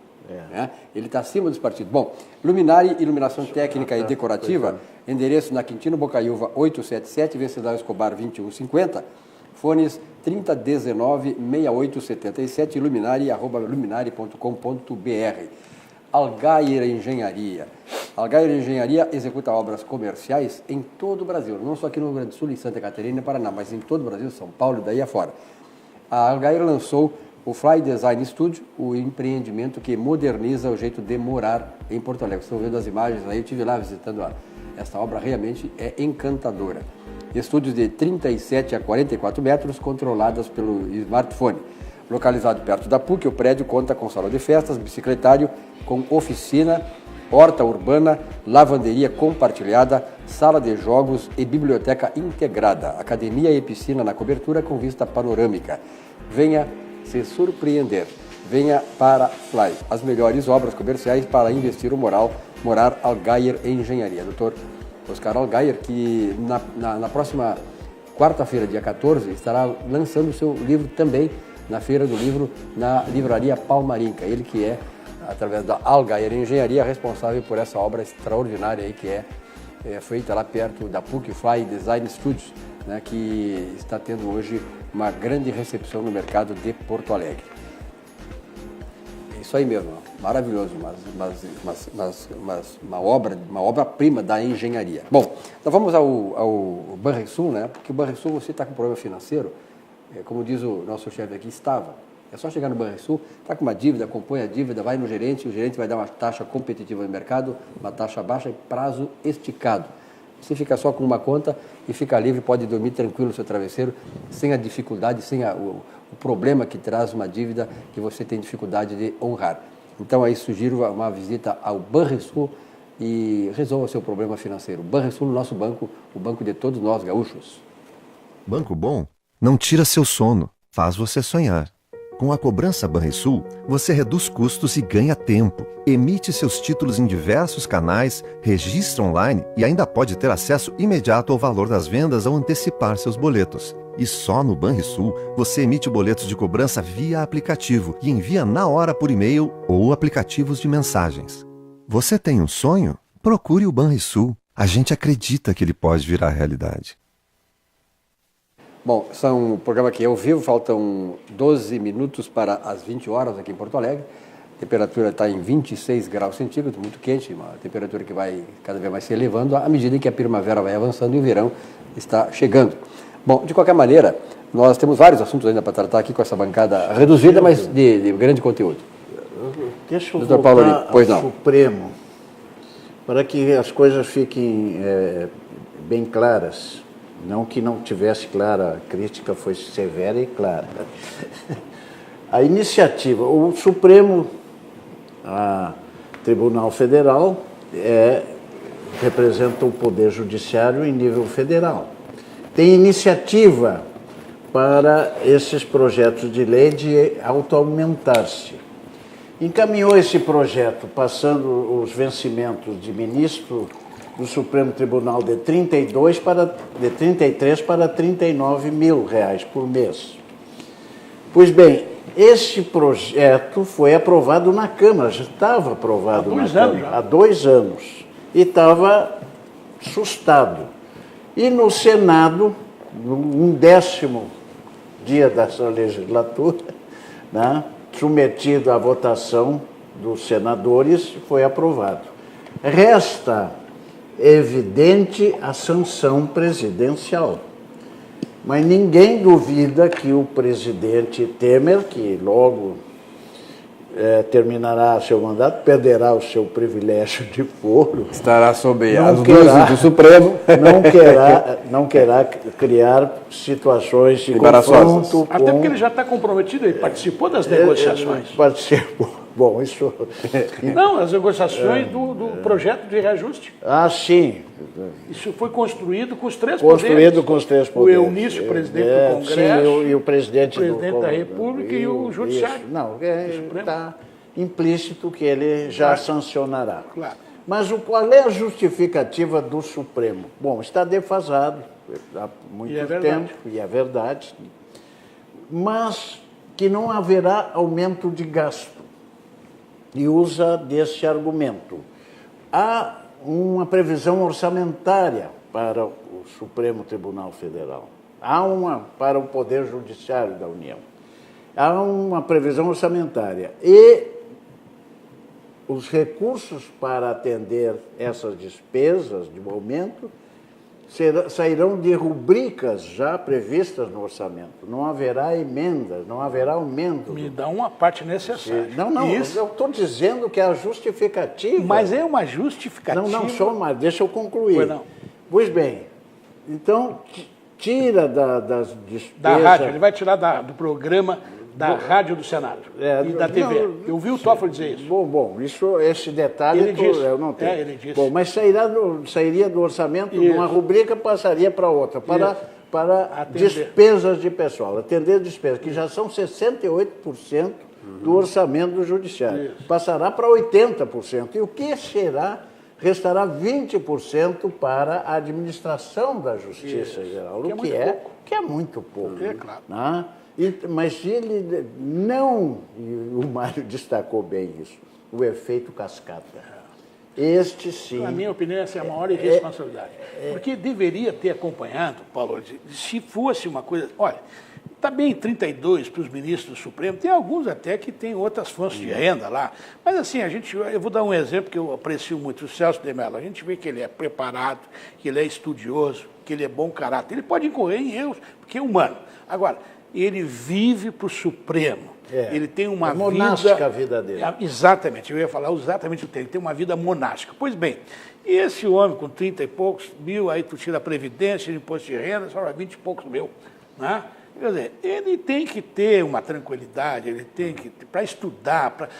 Né? Ele está acima dos partidos. Bom, Luminari, iluminação técnica e decorativa, endereço na Quintino Bocaiúva 877, Venceslau Escobar 2150, fones 3019-6877, luminari@luminari.com.br. Algair Engenharia. Algair Engenharia executa obras comerciais em todo o Brasil, não só aqui no Rio Grande do Sul, em Santa Catarina e Paraná, mas em todo o Brasil, São Paulo e daí afora. A Algair lançou o Fly Design Studio, o empreendimento que moderniza o jeito de morar em Porto Alegre. Vocês estão vendo as imagens aí, eu estive lá visitando esta obra, realmente é encantadora. Estúdios de 37 a 44 metros, controladas pelo smartphone. Localizado perto da PUC, o prédio conta com salão de festas, bicicletário, com oficina, horta urbana, lavanderia compartilhada, sala de jogos e biblioteca integrada, academia e piscina na cobertura com vista panorâmica. Venha se surpreender. Venha para Fly, as melhores obras comerciais para investir o morar Algair Engenharia. Dr. Oscar Algair, que na próxima quarta-feira, dia 14, estará lançando o seu livro também na Feira do Livro, na Livraria Palmarinca. Ele que é, através da Algair Engenharia, responsável por essa obra extraordinária aí que é feita lá perto da PUC Fly Design Studios, né, que está tendo hoje uma grande recepção no mercado de Porto Alegre. É isso aí mesmo, maravilhoso, uma obra-prima da engenharia. Bom, então vamos ao Banrisul, né? Porque o Banrisul, você está com problema financeiro, como diz o nosso chefe aqui, estava. É só chegar no Banrisul, está com uma dívida, compõe a dívida, vai no gerente, o gerente vai dar uma taxa competitiva no mercado, uma taxa baixa e prazo esticado. Você fica só com uma conta e fica livre, pode dormir tranquilo no seu travesseiro, sem a dificuldade, sem o problema que traz uma dívida que você tem dificuldade de honrar. Então aí sugiro uma visita ao Banrisul e resolva o seu problema financeiro. Banrisul, nosso banco, o banco de todos nós gaúchos. Banco bom não tira seu sono, faz você sonhar. Com a cobrança Banrisul, você reduz custos e ganha tempo. Emite seus títulos em diversos canais, registra online e ainda pode ter acesso imediato ao valor das vendas ao antecipar seus boletos. E só no Banrisul você emite boletos de cobrança via aplicativo e envia na hora por e-mail ou aplicativos de mensagens. Você tem um sonho? Procure o Banrisul. A gente acredita que ele pode virar realidade. Bom, são um programa aqui ao vivo, faltam 12 minutos para as 20 horas aqui em Porto Alegre. A temperatura está em 26 graus centígrados, muito quente, uma temperatura que vai cada vez mais se elevando à medida em que a primavera vai avançando e o verão está chegando. Bom, de qualquer maneira, nós temos vários assuntos ainda para tratar aqui com essa bancada reduzida, mas de grande conteúdo. Deixa eu Dr. Paulo voltar Olímpio, pois ao não. Supremo, para que as coisas fiquem bem claras. Não que não tivesse clara, a crítica foi severa e clara. A iniciativa, o Supremo, a Tribunal Federal, representa o Poder Judiciário em nível federal. Tem iniciativa para esses projetos de lei de auto-aumentar-se. Encaminhou esse projeto, passando os vencimentos de ministro do Supremo Tribunal de 33 para 39 mil reais por mês. Pois bem, esse projeto foi aprovado na Câmara, já estava aprovado na Câmara há 2 anos, e estava sustado. E no Senado, no 10º dia dessa legislatura, né, submetido à votação dos senadores, foi aprovado. Resta evidente a sanção presidencial. Mas ninguém duvida que o presidente Temer, que logo terminará seu mandato, perderá o seu privilégio de foro. Estará sob as luzes do Supremo. Não querá criar situações de confronto. Até porque ele já está comprometido, ele participou das negociações. Participou. Bom, isso... Não, as negociações do projeto de reajuste. Ah, sim. Isso foi construído com os 3 poderes. Construído com os 3 poderes. O Eunício, presidente do Congresso, sim, e o presidente da República e o Judiciário. Isso. Não, está implícito que ele já sancionará. Claro. Mas qual é a justificativa do Supremo? Bom, está defasado há muito tempo, e é verdade, mas que não haverá aumento de gasto. E usa desse argumento. Há uma previsão orçamentária para o Supremo Tribunal Federal. Há uma para o Poder Judiciário da União. Há uma previsão orçamentária. E os recursos para atender essas despesas de aumento sairão de rubricas já previstas no orçamento. Não haverá emendas, não haverá aumento. Me dá uma parte necessária. Não, isso. Eu estou dizendo que é a justificativa. Mas é uma justificativa. Não, só mais, deixa eu concluir. Pois não. Pois bem, então tira das despesas... Da rádio, ele vai tirar do programa da rádio do Senado e da TV. Eu vi o Toffoli dizer isso. Bom, esse detalhe eu não tenho. Ele disse. Bom, mas sairia do orçamento de uma rubrica, passaria para outra, para despesas de pessoal, atender despesas, que já são 68% do orçamento do Judiciário. Isso. Passará para 80%. E o que será? Restará 20% para a administração da Justiça Geral, que é muito pouco. É claro. Né? Mas ele não, e o Mário destacou bem isso, o efeito cascata. Este sim. Na minha opinião, essa é a maior irresponsabilidade. Porque deveria ter acompanhado, Paulo, se fosse uma coisa... Olha, está bem 32 para os ministros do Supremo, tem alguns até que têm outras fontes de renda lá. Mas assim, eu vou dar um exemplo que eu aprecio muito, o Celso de Mello. A gente vê que ele é preparado, que ele é estudioso, que ele é bom caráter. Ele pode incorrer em erros, porque é humano. Agora, ele vive para o Supremo. Ele tem uma vida... monástica a vida dele. Exatamente, eu ia falar exatamente o que ele tem uma vida monástica. Pois bem, e esse homem com 30 e poucos mil, aí tu tira a Previdência, imposto de renda, só 20 e poucos mil. Né? Quer dizer, ele tem que ter uma tranquilidade, ele tem que, para estudar,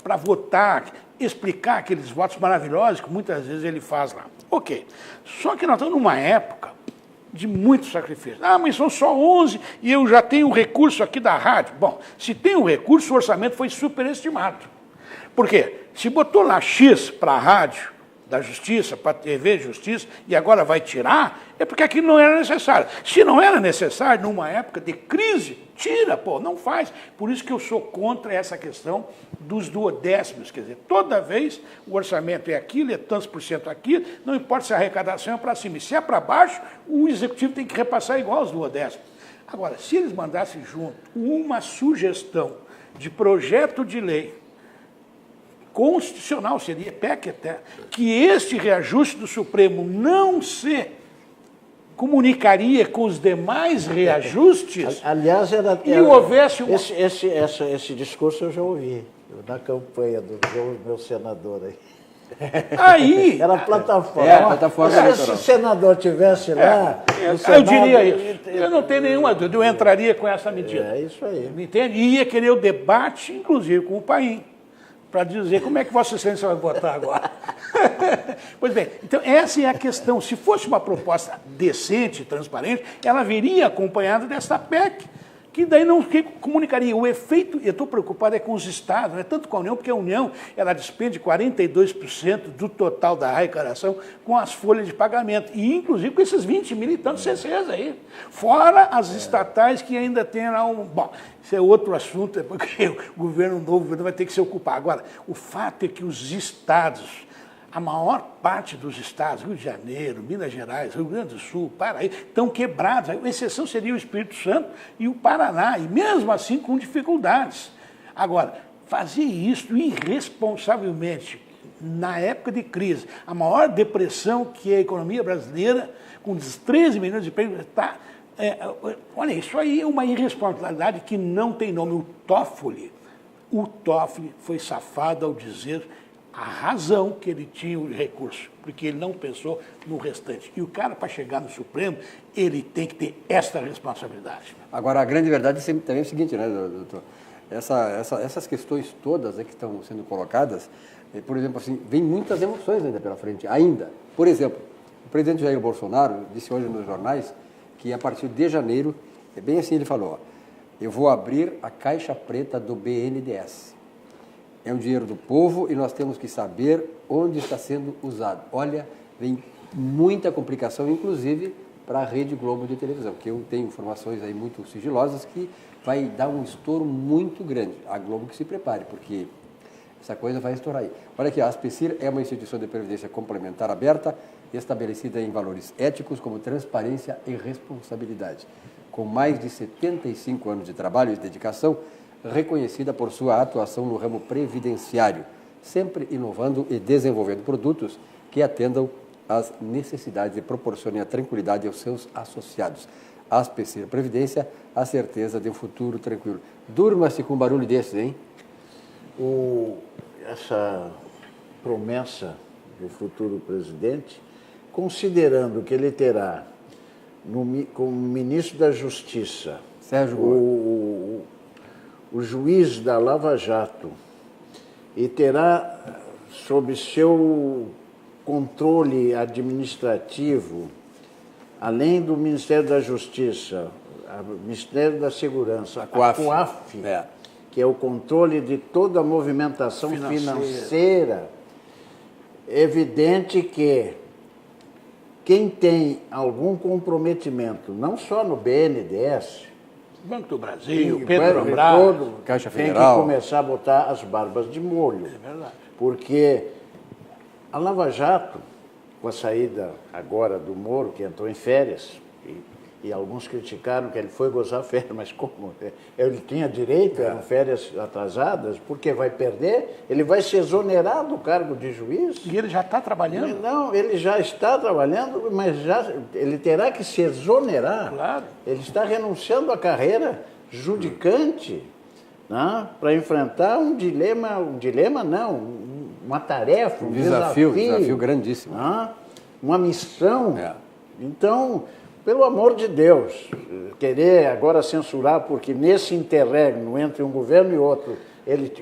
para votar, explicar aqueles votos maravilhosos que muitas vezes ele faz lá. Ok, só que nós estamos numa época de muito sacrifício. Ah, mas são só 11 e eu já tenho o recurso aqui da rádio. Bom, se tem o recurso, o orçamento foi superestimado. Por quê? Se botou lá X para a rádio, da Justiça, para a TV Justiça, e agora vai tirar, é porque aquilo não era necessário. Se não era necessário, numa época de crise, tira, não faz. Por isso que eu sou contra essa questão dos duodécimos, quer dizer, toda vez o orçamento é aquilo, é tantos por cento aquilo, não importa se a arrecadação é para cima, e se é para baixo, o executivo tem que repassar igual aos duodécimos. Agora, se eles mandassem junto uma sugestão de projeto de lei constitucional, seria PEC até, que este reajuste do Supremo não se comunicaria com os demais reajustes. Aliás, e houvesse uma... Esse discurso eu já ouvi na campanha do meu senador aí. Aí era plataforma. Plataforma se eleitoral. esse senador tivesse lá, no Senado, eu diria isso. Eu não tenho nenhuma dúvida, eu entraria com essa medida. É isso aí. Entende? E ia querer o debate, inclusive, com o Paim, para dizer como é que Vossa Excelência vai votar agora. Pois bem, então essa é a questão. Se fosse uma proposta decente, transparente, ela viria acompanhada dessa PEC, que daí não comunicaria. O efeito, eu estou preocupado, é com os estados, não é tanto com a União, porque a União ela despende 42% do total da arrecadação com as folhas de pagamento, e inclusive com esses 20 mil e tantos CCs aí, fora as estatais que ainda tem lá um... Bom, isso é outro assunto, é porque o governo novo vai ter que se ocupar. Agora, o fato é que os estados, a maior parte dos estados, Rio de Janeiro, Minas Gerais, Rio Grande do Sul, Paraíba, estão quebrados. A exceção seria o Espírito Santo e o Paraná, e mesmo assim com dificuldades. Agora, fazer isso irresponsavelmente, na época de crise, a maior depressão que a economia brasileira, com os 13 milhões de empregos, está... olha, isso aí é uma irresponsabilidade que não tem nome. O Toffoli foi safado ao dizer a razão que ele tinha o recurso, porque ele não pensou no restante. E o cara, para chegar no Supremo, ele tem que ter esta responsabilidade. Agora, a grande verdade também é o seguinte, né, doutor? Essas questões todas que estão sendo colocadas, por exemplo, assim, vem muitas emoções ainda pela frente, ainda. Por exemplo, o presidente Jair Bolsonaro disse hoje nos jornais que a partir de janeiro, bem assim ele falou, eu vou abrir a caixa preta do BNDES. É um dinheiro do povo e nós temos que saber onde está sendo usado. Olha, vem muita complicação, inclusive para a Rede Globo de televisão, que eu tenho informações aí muito sigilosas que vai dar um estouro muito grande. A Globo que se prepare, porque essa coisa vai estourar aí. Olha aqui, a Aspecir é uma instituição de previdência complementar aberta, estabelecida em valores éticos como transparência e responsabilidade. Com mais de 75 anos de trabalho e dedicação, reconhecida por sua atuação no ramo previdenciário, sempre inovando e desenvolvendo produtos que atendam às necessidades e proporcionem a tranquilidade aos seus associados. Aspecir Previdência, a certeza de um futuro tranquilo. Durma-se com um barulho desses, hein? Essa promessa do futuro presidente, considerando que ele terá como ministro da Justiça Sérgio o juiz da Lava Jato e terá sob seu controle administrativo, além do Ministério da Justiça, o Ministério da Segurança, a COAF, que é o controle de toda a movimentação financeira, é evidente que quem tem algum comprometimento, não só no BNDES, Banco do Brasil, Petrobras, Caixa tem Federal, que começar a botar as barbas de molho. É verdade. Porque a Lava Jato, com a saída agora do Moro, que entrou em férias, e alguns criticaram que ele foi gozar férias, mas como? Ele tinha direito, eram férias atrasadas, porque vai perder, ele vai se exonerar do cargo de juiz. E ele já está trabalhando? Não, ele já está trabalhando, mas ele terá que se exonerar. Claro. Ele está renunciando à carreira judicante, né, para enfrentar uma tarefa, um desafio grandíssimo. Né, uma missão. Então, pelo amor de Deus, querer agora censurar porque nesse interregno entre um governo e outro ele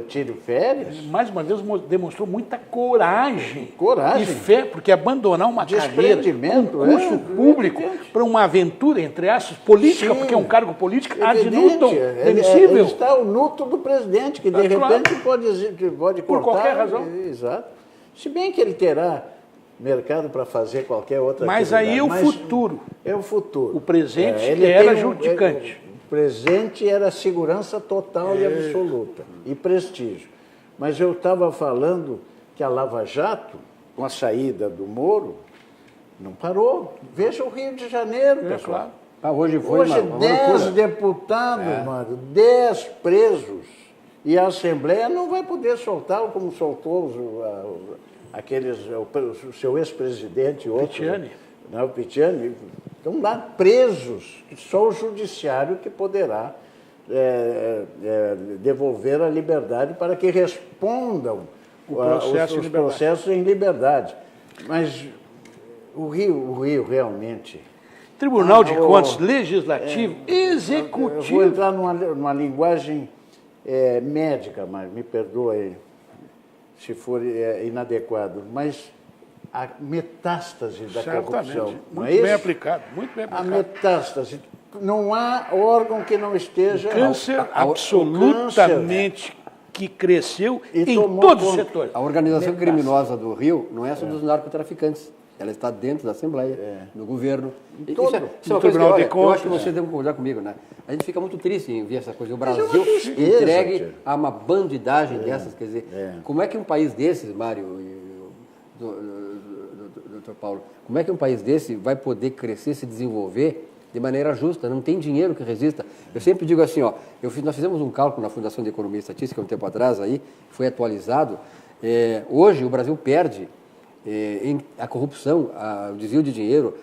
tire férias? Mais uma vez demonstrou muita coragem. Coragem. E fé, porque abandonar uma carreira, um curso público para uma aventura, entre aspas, política, porque é um cargo político, ad nutum, demissível. Ele está o nuto do presidente, que de repente pode cortar. Por qualquer razão. Exato. Se bem que ele terá mercado para fazer qualquer outra coisa. Mas aí é o futuro. É o futuro. O presente era judicante. O presente era segurança total e absoluta. E prestígio. Mas eu estava falando que a Lava Jato, com a saída do Moro, não parou. Veja o Rio de Janeiro, pessoal. Claro. Hoje 10 deputados, Mário, 10 presos. E a Assembleia não vai poder soltar como soltou o seu ex-presidente, o Pichiani. O Pichiani, estão lá presos. Só o judiciário que poderá devolver a liberdade para que respondam os processos em liberdade. Mas o Rio realmente... Tribunal de Contas, Legislativo, Executivo. Eu vou entrar numa linguagem médica, mas me perdoe se for inadequado, mas a metástase da Certamente. corrupção. Não Muito é isso? bem aplicado, muito bem A aplicado. metástase. Não há órgão que não esteja... Câncer o câncer absolutamente que cresceu E em tomou todos os conta. setores. A organização criminosa do Rio não é só dos narcotraficantes. Ela está dentro da Assembleia, do governo. E todo. Isso é No uma coisa que, Tribunal de olha, eu Contas. acho que você deve concordar comigo, né? A gente fica muito triste em ver essa coisa. O é Brasil uma tristeza, entregue tia. a uma bandidagem dessas. Quer dizer, como é que um país desses, Mário e doutor Paulo, como é que um país desse vai poder crescer, se desenvolver de maneira justa? Não tem dinheiro que resista. Eu sempre digo assim, ó, nós fizemos um cálculo na Fundação de Economia e Estatística um tempo atrás, aí, foi atualizado. Hoje o Brasil perde a corrupção, o desvio de dinheiro,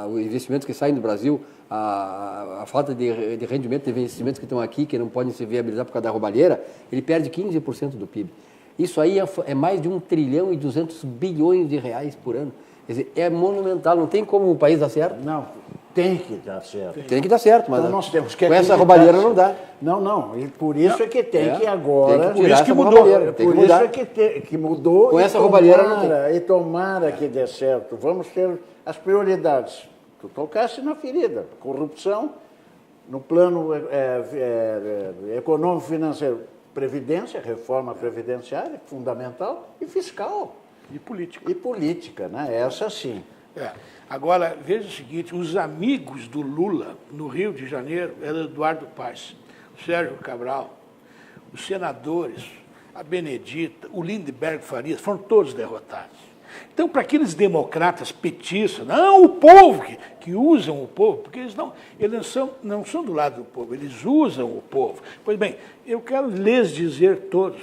os investimentos que saem do Brasil, a falta de rendimento de investimentos que estão aqui, que não podem se viabilizar por causa da roubalheira, ele perde 15% do PIB. Isso aí é mais de 1 trilhão e 200 bilhões de reais por ano. Quer dizer, é monumental, não tem como o país dar certo. Não, tem que dar certo. Tem que dar certo, mas Então nós temos que com essa acreditar. roubalheira não dá. Não, e por isso é que tem que agora... Tem que tirar isso que essa mudou. roubalheira, tem Por que isso mudar. é que mudou. Com e essa roubalheira não tomara, e tomara que dê certo. Vamos ter as prioridades. Tu tocaste na ferida. Corrupção, no plano econômico, financeiro, previdência, reforma previdenciária, fundamental, e fiscal. E política. E política, né? Essa sim. Agora, veja o seguinte, os amigos do Lula no Rio de Janeiro eram Eduardo Paes, o Sérgio Cabral, os senadores, a Benedita, o Lindbergh Farias, foram todos derrotados. Então, para aqueles democratas petistas, não, o povo, que usam o povo, porque eles não são do lado do povo, eles usam o povo. Pois bem, eu quero lhes dizer todos,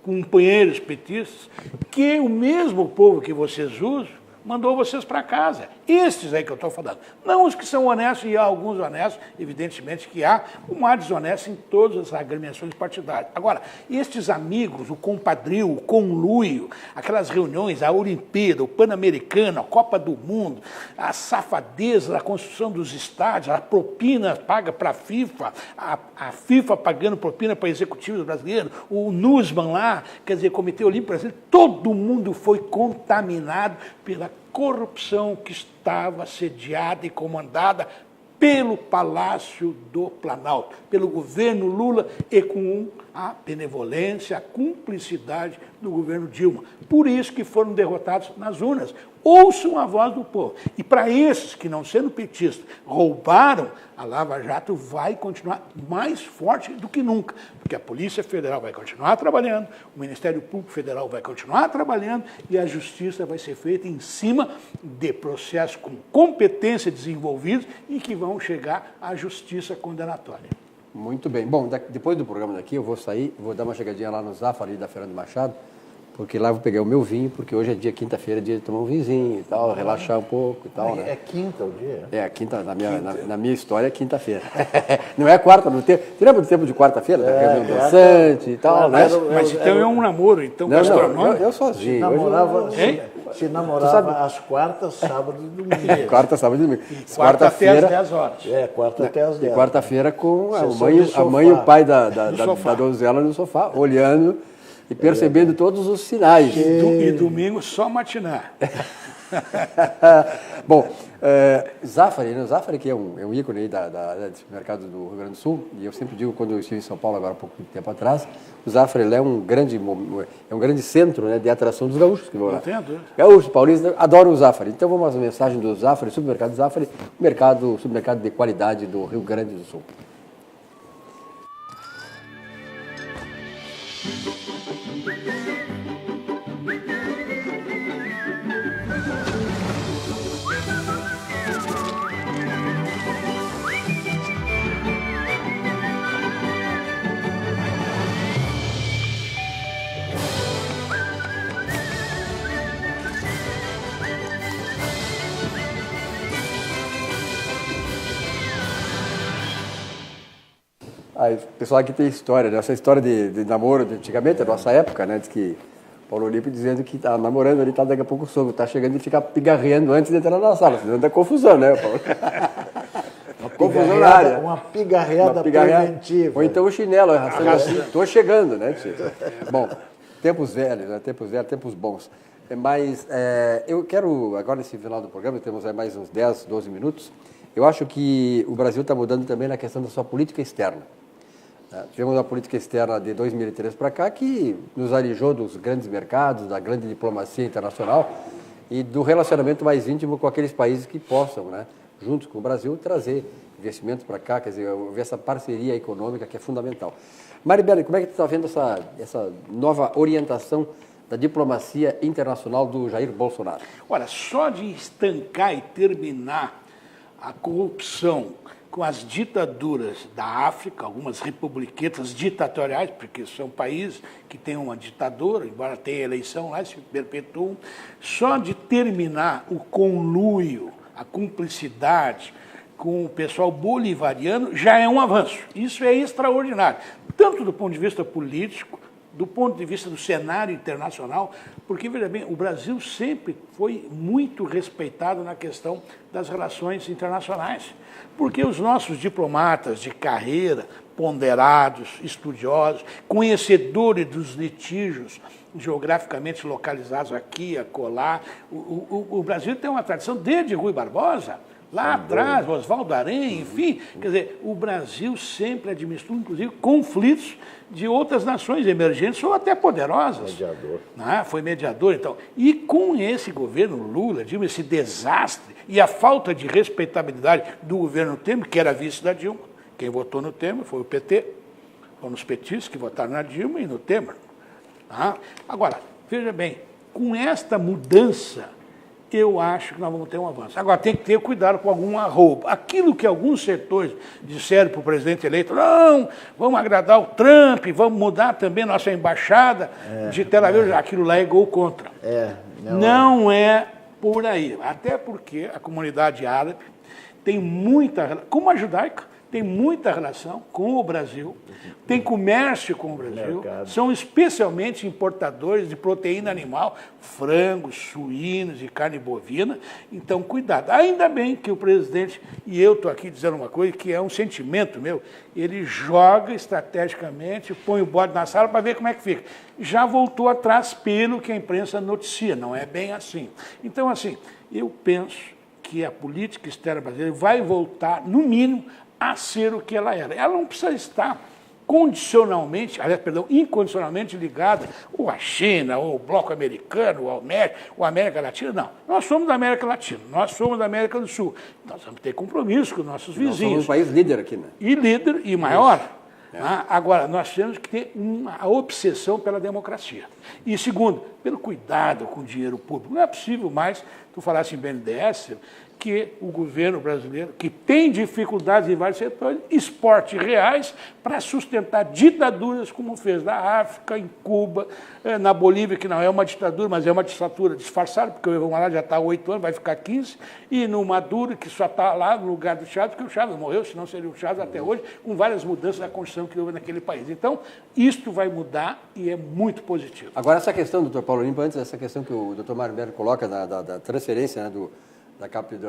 companheiros petistas, que o mesmo povo que vocês usam mandou vocês para casa. Estes aí que eu estou falando. Não os que são honestos, e há alguns honestos, evidentemente que há, um ar desonesto em todas as agremiações partidárias. Agora, estes amigos, o compadrio, o conluio, aquelas reuniões, a Olimpíada, o Pan-Americano, a Copa do Mundo, a safadeza da construção dos estádios, a propina paga para a FIFA, a FIFA pagando propina para executivos brasileiros, o Nussmann lá, quer dizer, Comitê Olímpico Brasileiro, todo mundo foi contaminado pela corrupção que estava sediada e comandada pelo Palácio do Planalto, pelo governo Lula e com a benevolência, a cumplicidade do governo Dilma. Por isso que foram derrotados nas urnas. Ouçam a voz do povo. E para esses que, não sendo petistas, roubaram, a Lava Jato vai continuar mais forte do que nunca, porque a Polícia Federal vai continuar trabalhando, o Ministério Público Federal vai continuar trabalhando e a justiça vai ser feita em cima de processos com competência desenvolvidos e que vão chegar à justiça condenatória. Muito bem. Bom, depois do programa daqui eu vou sair, vou dar uma chegadinha lá no Zafari da Fernando Machado, porque lá eu vou pegar o meu vinho, porque hoje é dia quinta-feira, dia de tomar um vinhozinho e tal, relaxar um pouco e tal, né? É quinta o dia? É, quinta, na minha história é quinta-feira. Não é quarta, no tempo. Você lembra do tempo de quarta-feira? Da reunião dançante e tal, né? Mas então é um namoro, então, Não, gastronômico? eu sozinho. Se namorava às quartas, sábado e domingo. Quarta, sábado e domingo. Quarta até às 10 horas. Quarta até às 10. Quarta-feira com a Sessão mãe e o pai da sofá. donzela no sofá, olhando e percebendo todos os sinais. E domingo só matinar. Bom, Zafari, né? Zafari que é um ícone aí desse mercado do Rio Grande do Sul, e eu sempre digo, quando eu estive em São Paulo, agora há pouco tempo atrás, o Zafari é um grande centro, né, de atração dos gaúchos que vão lá. Gaúchos, paulistas, adoram o Zafari. Então vamos às mensagens do Zafari, supermercado Zafari, supermercado de qualidade do Rio Grande do Sul. Aí, o pessoal aqui tem história, né? Essa história de namoro de antigamente, da nossa época, né? Diz que Paulo Olímpio dizendo que tá namorando ali, tá daqui a pouco o sogro, tá chegando e fica pigarreando antes de entrar na sala, senão dá confusão, né, Paulo? Confusão na área. Uma pigarreada preventiva. Ou então o chinelo, arrastando assim, tô chegando, né, tio? Bom, tempos velhos, né? Tempos velhos, tempos bons. Mas eu quero, agora nesse final do programa, temos mais uns 10, 12 minutos, eu acho que o Brasil está mudando também na questão da sua política externa. Tivemos uma política externa de 2003 para cá que nos alijou dos grandes mercados, da grande diplomacia internacional e do relacionamento mais íntimo com aqueles países que possam, né, junto com o Brasil, trazer investimentos para cá, quer dizer, ver essa parceria econômica que é fundamental. Maribel, como é que tu está vendo essa nova orientação da diplomacia internacional do Jair Bolsonaro? Olha, só de estancar e terminar a corrupção com as ditaduras da África, algumas republiquetas ditatoriais, porque são países que têm uma ditadura, embora tenha eleição lá, se perpetuam, só de terminar o conluio, a cumplicidade com o pessoal bolivariano já é um avanço. Isso é extraordinário, tanto do ponto de vista político, do ponto de vista do cenário internacional, porque, veja bem, o Brasil sempre foi muito respeitado na questão das relações internacionais, porque os nossos diplomatas de carreira, ponderados, estudiosos, conhecedores dos litígios geograficamente localizados aqui, acolá, o Brasil tem uma tradição desde Rui Barbosa, lá atrás, Oswaldo Aranha, enfim, quer dizer, o Brasil sempre administrou, inclusive, conflitos de outras nações emergentes ou até poderosas. Mediador. Foi mediador, então. E com esse governo Lula, Dilma, esse desastre e a falta de respeitabilidade do governo Temer, que era vice da Dilma, quem votou no Temer foi o PT, foram os petistas que votaram na Dilma e no Temer. Agora, veja bem, com esta mudança, eu acho que nós vamos ter um avanço. Agora, tem que ter cuidado com algum arroubo. Aquilo que alguns setores disseram para o presidente eleito, não, vamos agradar o Trump, vamos mudar também nossa embaixada de Tel Aviv, aquilo lá é gol contra. Não é por aí. Até porque a comunidade árabe tem muita, como a judaica, tem muita relação com o Brasil, tem comércio com o Brasil, são especialmente importadores de proteína animal, frangos, suínos e carne bovina, então cuidado. Ainda bem que o presidente, e eu estou aqui dizendo uma coisa que é um sentimento meu, ele joga estrategicamente, põe o bode na sala para ver como é que fica. Já voltou atrás pelo que a imprensa noticia, não é bem assim. Então, assim, eu penso que a política externa brasileira vai voltar, no mínimo, a ser o que ela era. Ela não precisa estar incondicionalmente ligada ou à China, ou ao bloco americano, ou à América Latina. Não, nós somos da América Latina, nós somos da América do Sul. Nós vamos ter compromisso com nossos vizinhos. Nós somos um país líder aqui, né? E líder e maior. Agora, nós temos que ter uma obsessão pela democracia. E segundo, pelo cuidado com o dinheiro público. Não é possível mais, tu falasse em BNDES, que o governo brasileiro, que tem dificuldades em vários setores, exporte reais para sustentar ditaduras como fez na África, em Cuba, na Bolívia, que não é uma ditadura, mas é uma ditadura disfarçada, porque o Evo Morales já está há 8 anos, vai ficar 15, e no Maduro, que só está lá no lugar do Chávez, porque o Chávez morreu, senão seria o Chávez até hoje, com várias mudanças na Constituição que houve naquele país. Então, isto vai mudar e é muito positivo. Agora, essa questão, doutor Paulo Limpo, antes dessa questão que o doutor Mário Berto coloca da transferência, né,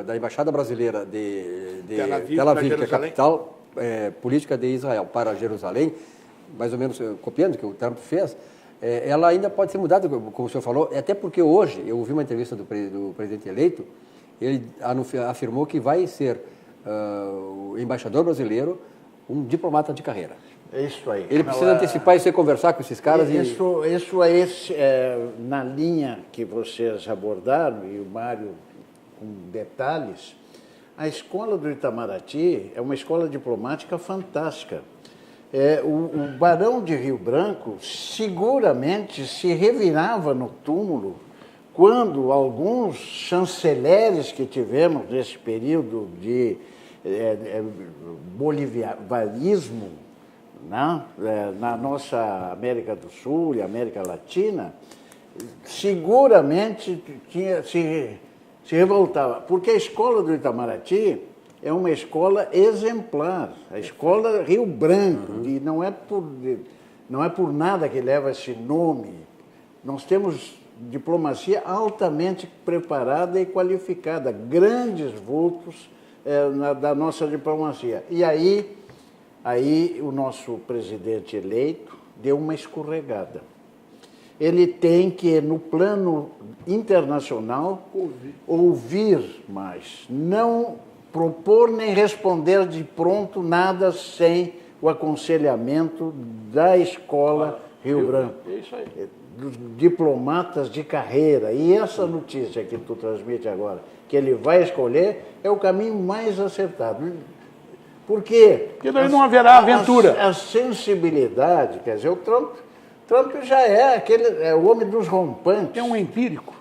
da Embaixada Brasileira de Tel Aviv, que é a capital política de Israel, para Jerusalém, mais ou menos copiando o que o Trump fez, ela ainda pode ser mudada, como o senhor falou, até porque hoje, eu ouvi uma entrevista do presidente eleito, ele afirmou que vai ser o embaixador brasileiro um diplomata de carreira. É isso aí. Ele precisa antecipar isso e conversar com esses caras. Isso é na linha que vocês abordaram, e o Mário com detalhes. A escola do Itamaraty é uma escola diplomática fantástica. O Barão de Rio Branco seguramente se revirava no túmulo quando alguns chanceleres que tivemos nesse período de bolivarismo, né, na nossa América do Sul e América Latina, seguramente se revoltava, porque a escola do Itamaraty é uma escola exemplar, a escola Rio Branco, e não é por nada que leva esse nome. Nós temos diplomacia altamente preparada e qualificada, grandes vultos da nossa diplomacia. E aí o nosso presidente eleito deu uma escorregada. ele tem que, no plano internacional, ouvir mais. Não propor nem responder de pronto nada sem o aconselhamento da escola Rio Branco. É isso aí. Dos diplomatas de carreira. E essa notícia que tu transmite agora, que ele vai escolher, é o caminho mais acertado. Por quê? Porque daí não haverá aventura. A sensibilidade, quer dizer, o Trump já é o homem dos rompantes. É um empírico.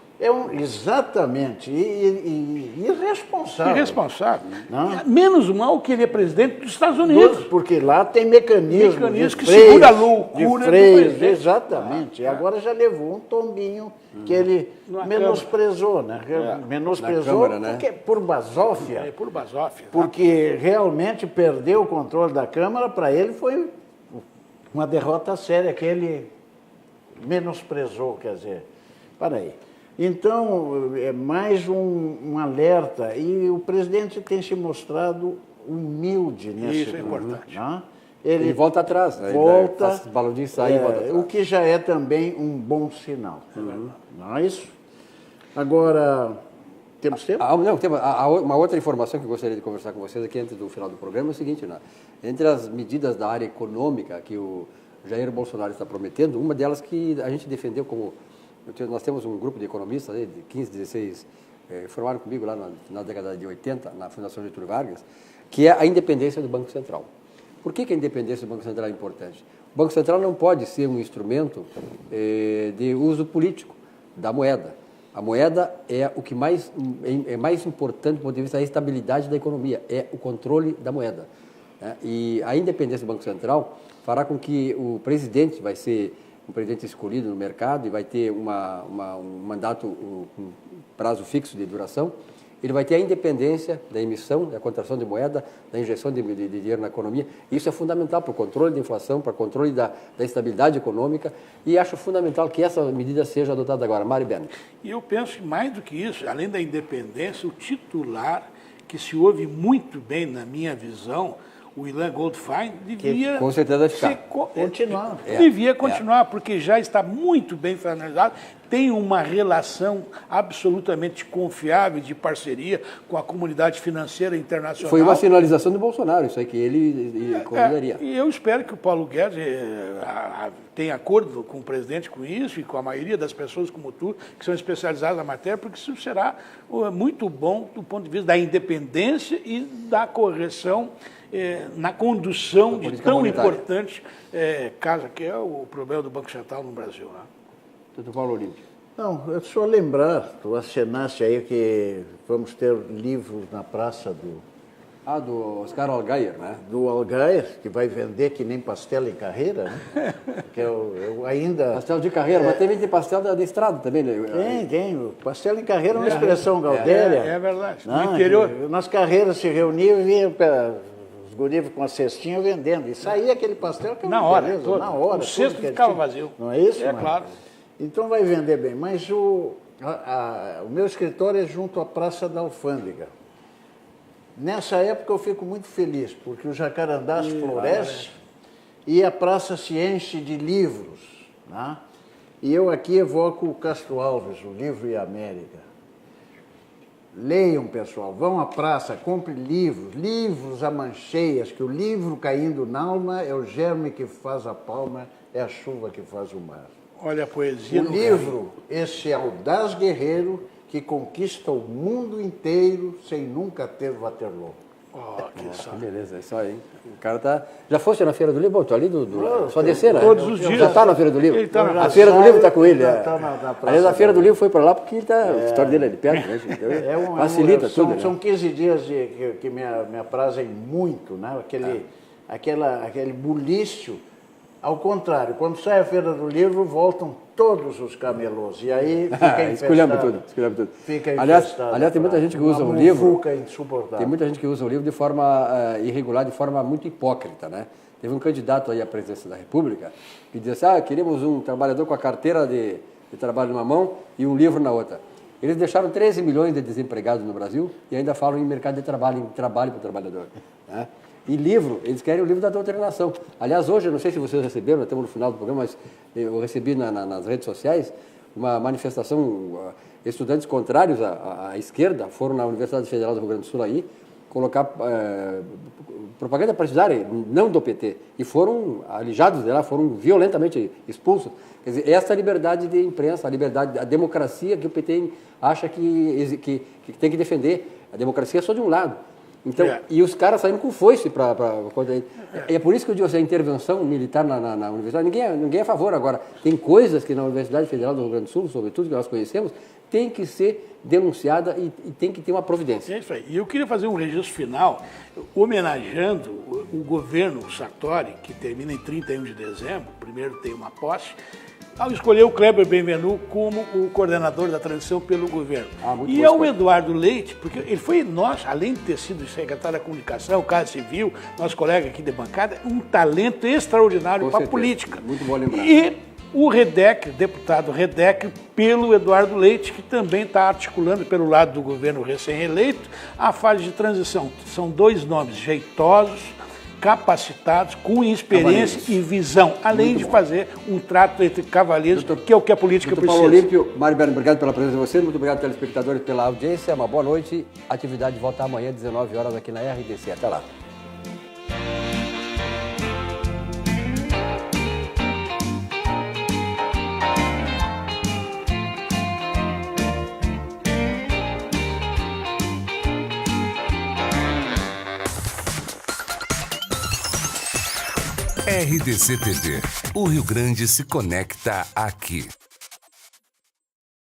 Exatamente. E irresponsável. Irresponsável. Não? Menos mal que ele é presidente dos Estados Unidos. Porque lá tem mecanismos Que segura a loucura de do freios, presidente. Exatamente. E agora já levou um tombinho que ele menosprezou, né? Menosprezou Câmara, né? porque, por basófia. É por basófia. Porque realmente perder o controle da Câmara, para ele, foi uma derrota séria que ele menosprezou, quer dizer. Para aí. Então, é mais um alerta. E o presidente tem se mostrado humilde nesse Isso é importante. né? Ele volta atrás, né? Volta, Faz balãozinho sair e volta atrás. o que já é também um bom sinal. Não é isso? Agora, temos tempo? Não, tem uma outra informação que eu gostaria de conversar com vocês aqui antes do final do programa é o seguinte, né? Entre as medidas da área econômica que o Jair Bolsonaro está prometendo, uma delas que a gente defendeu como... Nós temos um grupo de economistas de 15, 16, formaram comigo lá na década de 80, na Fundação Getúlio Vargas, que é a independência do Banco Central. Por que a independência do Banco Central é importante? O Banco Central não pode ser um instrumento de uso político da moeda. A moeda é o que mais importante do ponto de vista da estabilidade da economia, é o controle da moeda. Né? E a independência do Banco Central fará com que o presidente vai ser um presidente escolhido no mercado e vai ter um mandato, um prazo fixo de duração. Ele vai ter a independência da emissão, da contração de moeda, da injeção de dinheiro na economia. Isso é fundamental para o controle da inflação, para o controle da estabilidade econômica, e acho fundamental que essa medida seja adotada agora. Mari Bene. E eu penso que mais do que isso, além da independência, o titular, que se ouve muito bem na minha visão, o Ilan Goldfein, devia com certeza vai ficar. Continuar. Devia continuar, porque já está muito bem finalizado, tem uma relação absolutamente confiável de parceria com a comunidade financeira internacional. Foi uma sinalização do Bolsonaro, isso aí que ele convidaria. E eu espero que o Paulo Guedes tenha acordo com o presidente com isso e com a maioria das pessoas como tu, que são especializadas na matéria, porque isso será muito bom do ponto de vista da independência e da correção na condução de tão monetária. importante casa que é o problema do Banco Central no Brasil. Né? Doutor Paulo Olímpio. Não, é só lembrar, tu acenaste aí que vamos ter livros na praça Do Oscar Algair, né? do Algair, que vai vender que nem pastel em carreira, né? Que eu ainda... Pastel de carreira, mas também tem pastel de estrada também, né? Tem. O pastel em carreira é uma expressão gaudéria. É verdade. Não, No interior. Nas carreiras se reuniam e vinham os guris com a cestinha vendendo. E saía aquele pastel que é uma Na hora, beleza, todo. na hora. O cesto tudo ficava quietinho. vazio. Não é isso? É Mano? claro. Então vai vender bem. Mas o meu escritório é junto à Praça da Alfândega. Nessa época eu fico muito feliz, porque o jacarandás floresce e a praça se enche de livros. Né? E eu aqui evoco o Castro Alves, o Livro e a América. Leiam, pessoal, vão à praça, compre livros a mancheias, que o livro caindo na alma é o germe que faz a palma, é a chuva que faz o mar. Olha a poesia. O livro, esse audaz guerreiro que conquista o mundo inteiro sem nunca ter Waterloo. Que beleza, é isso aí. O cara tá... Já foste na Feira do Livro? Bom, tô ali só descer, né? Todos os dias. Já tá na Feira do Livro? Ele tá a Feira do Livro tá com ele. Já tá na praça. Aliás, a Feira do Livro foi para lá porque ele tá... A história dele é de perto, né? Então, facilita tudo, São né? 15 dias que me aprazem muito, né? Aquele bulício. Ao contrário, quando sai a Feira do Livro, voltam todos os camelôs. E aí fica Escolhemos infestado. tudo. Fica Aliás, infestado tem muita gente que usa o uma livro... muvuca insuportável. Tem muita gente que usa o livro de forma irregular, de forma muito hipócrita, né? Teve um candidato aí à presidência da República que disse queremos um trabalhador com a carteira de trabalho numa mão e um livro na outra. Eles deixaram 13 milhões de desempregados no Brasil e ainda falam em mercado de trabalho, em trabalho para o trabalhador. Né? E livro, eles querem o livro da doutrinação. Aliás, hoje, eu não sei se vocês receberam, nós estamos no final do programa, mas eu recebi nas redes sociais uma manifestação, estudantes contrários à esquerda foram na Universidade Federal do Rio Grande do Sul aí, colocar propaganda partidária, não do PT, e foram alijados de lá, foram violentamente expulsos. Quer dizer, essa liberdade de imprensa, a liberdade, a democracia que o PT acha que tem que defender. A democracia é só de um lado. Então, e os caras saíram com foice para contra ele. É por isso que eu digo assim, a intervenção militar na universidade, ninguém é a favor. Agora, tem coisas que na Universidade Federal do Rio Grande do Sul, sobretudo, que nós conhecemos, tem que ser denunciada e tem que ter uma providência. É isso aí. E eu queria fazer um registro final, homenageando o governo Sartori, que termina em 31 de dezembro, primeiro tem uma posse, ao escolher o Kleber Benvenu como o coordenador da transição pelo governo. E ao Eduardo Leite, porque ele foi, além de ter sido secretário da Comunicação, Casa Civil, nosso colega aqui de bancada, um talento extraordinário para a política. Muito bom lembrar. E o Redec, deputado Redec, pelo Eduardo Leite, que também está articulando pelo lado do governo recém-eleito a fase de transição. São dois nomes jeitosos, capacitados, com experiência e visão, além de fazer um trato entre cavalheiros, que é o que a política precisa. Paulo Olímpio, Mário Berno, obrigado pela presença de vocês, muito obrigado, telespectadores, pela audiência, uma boa noite. A atividade volta amanhã, às 19 horas, aqui na RDC. Até lá. RDC TV. O Rio Grande se conecta aqui.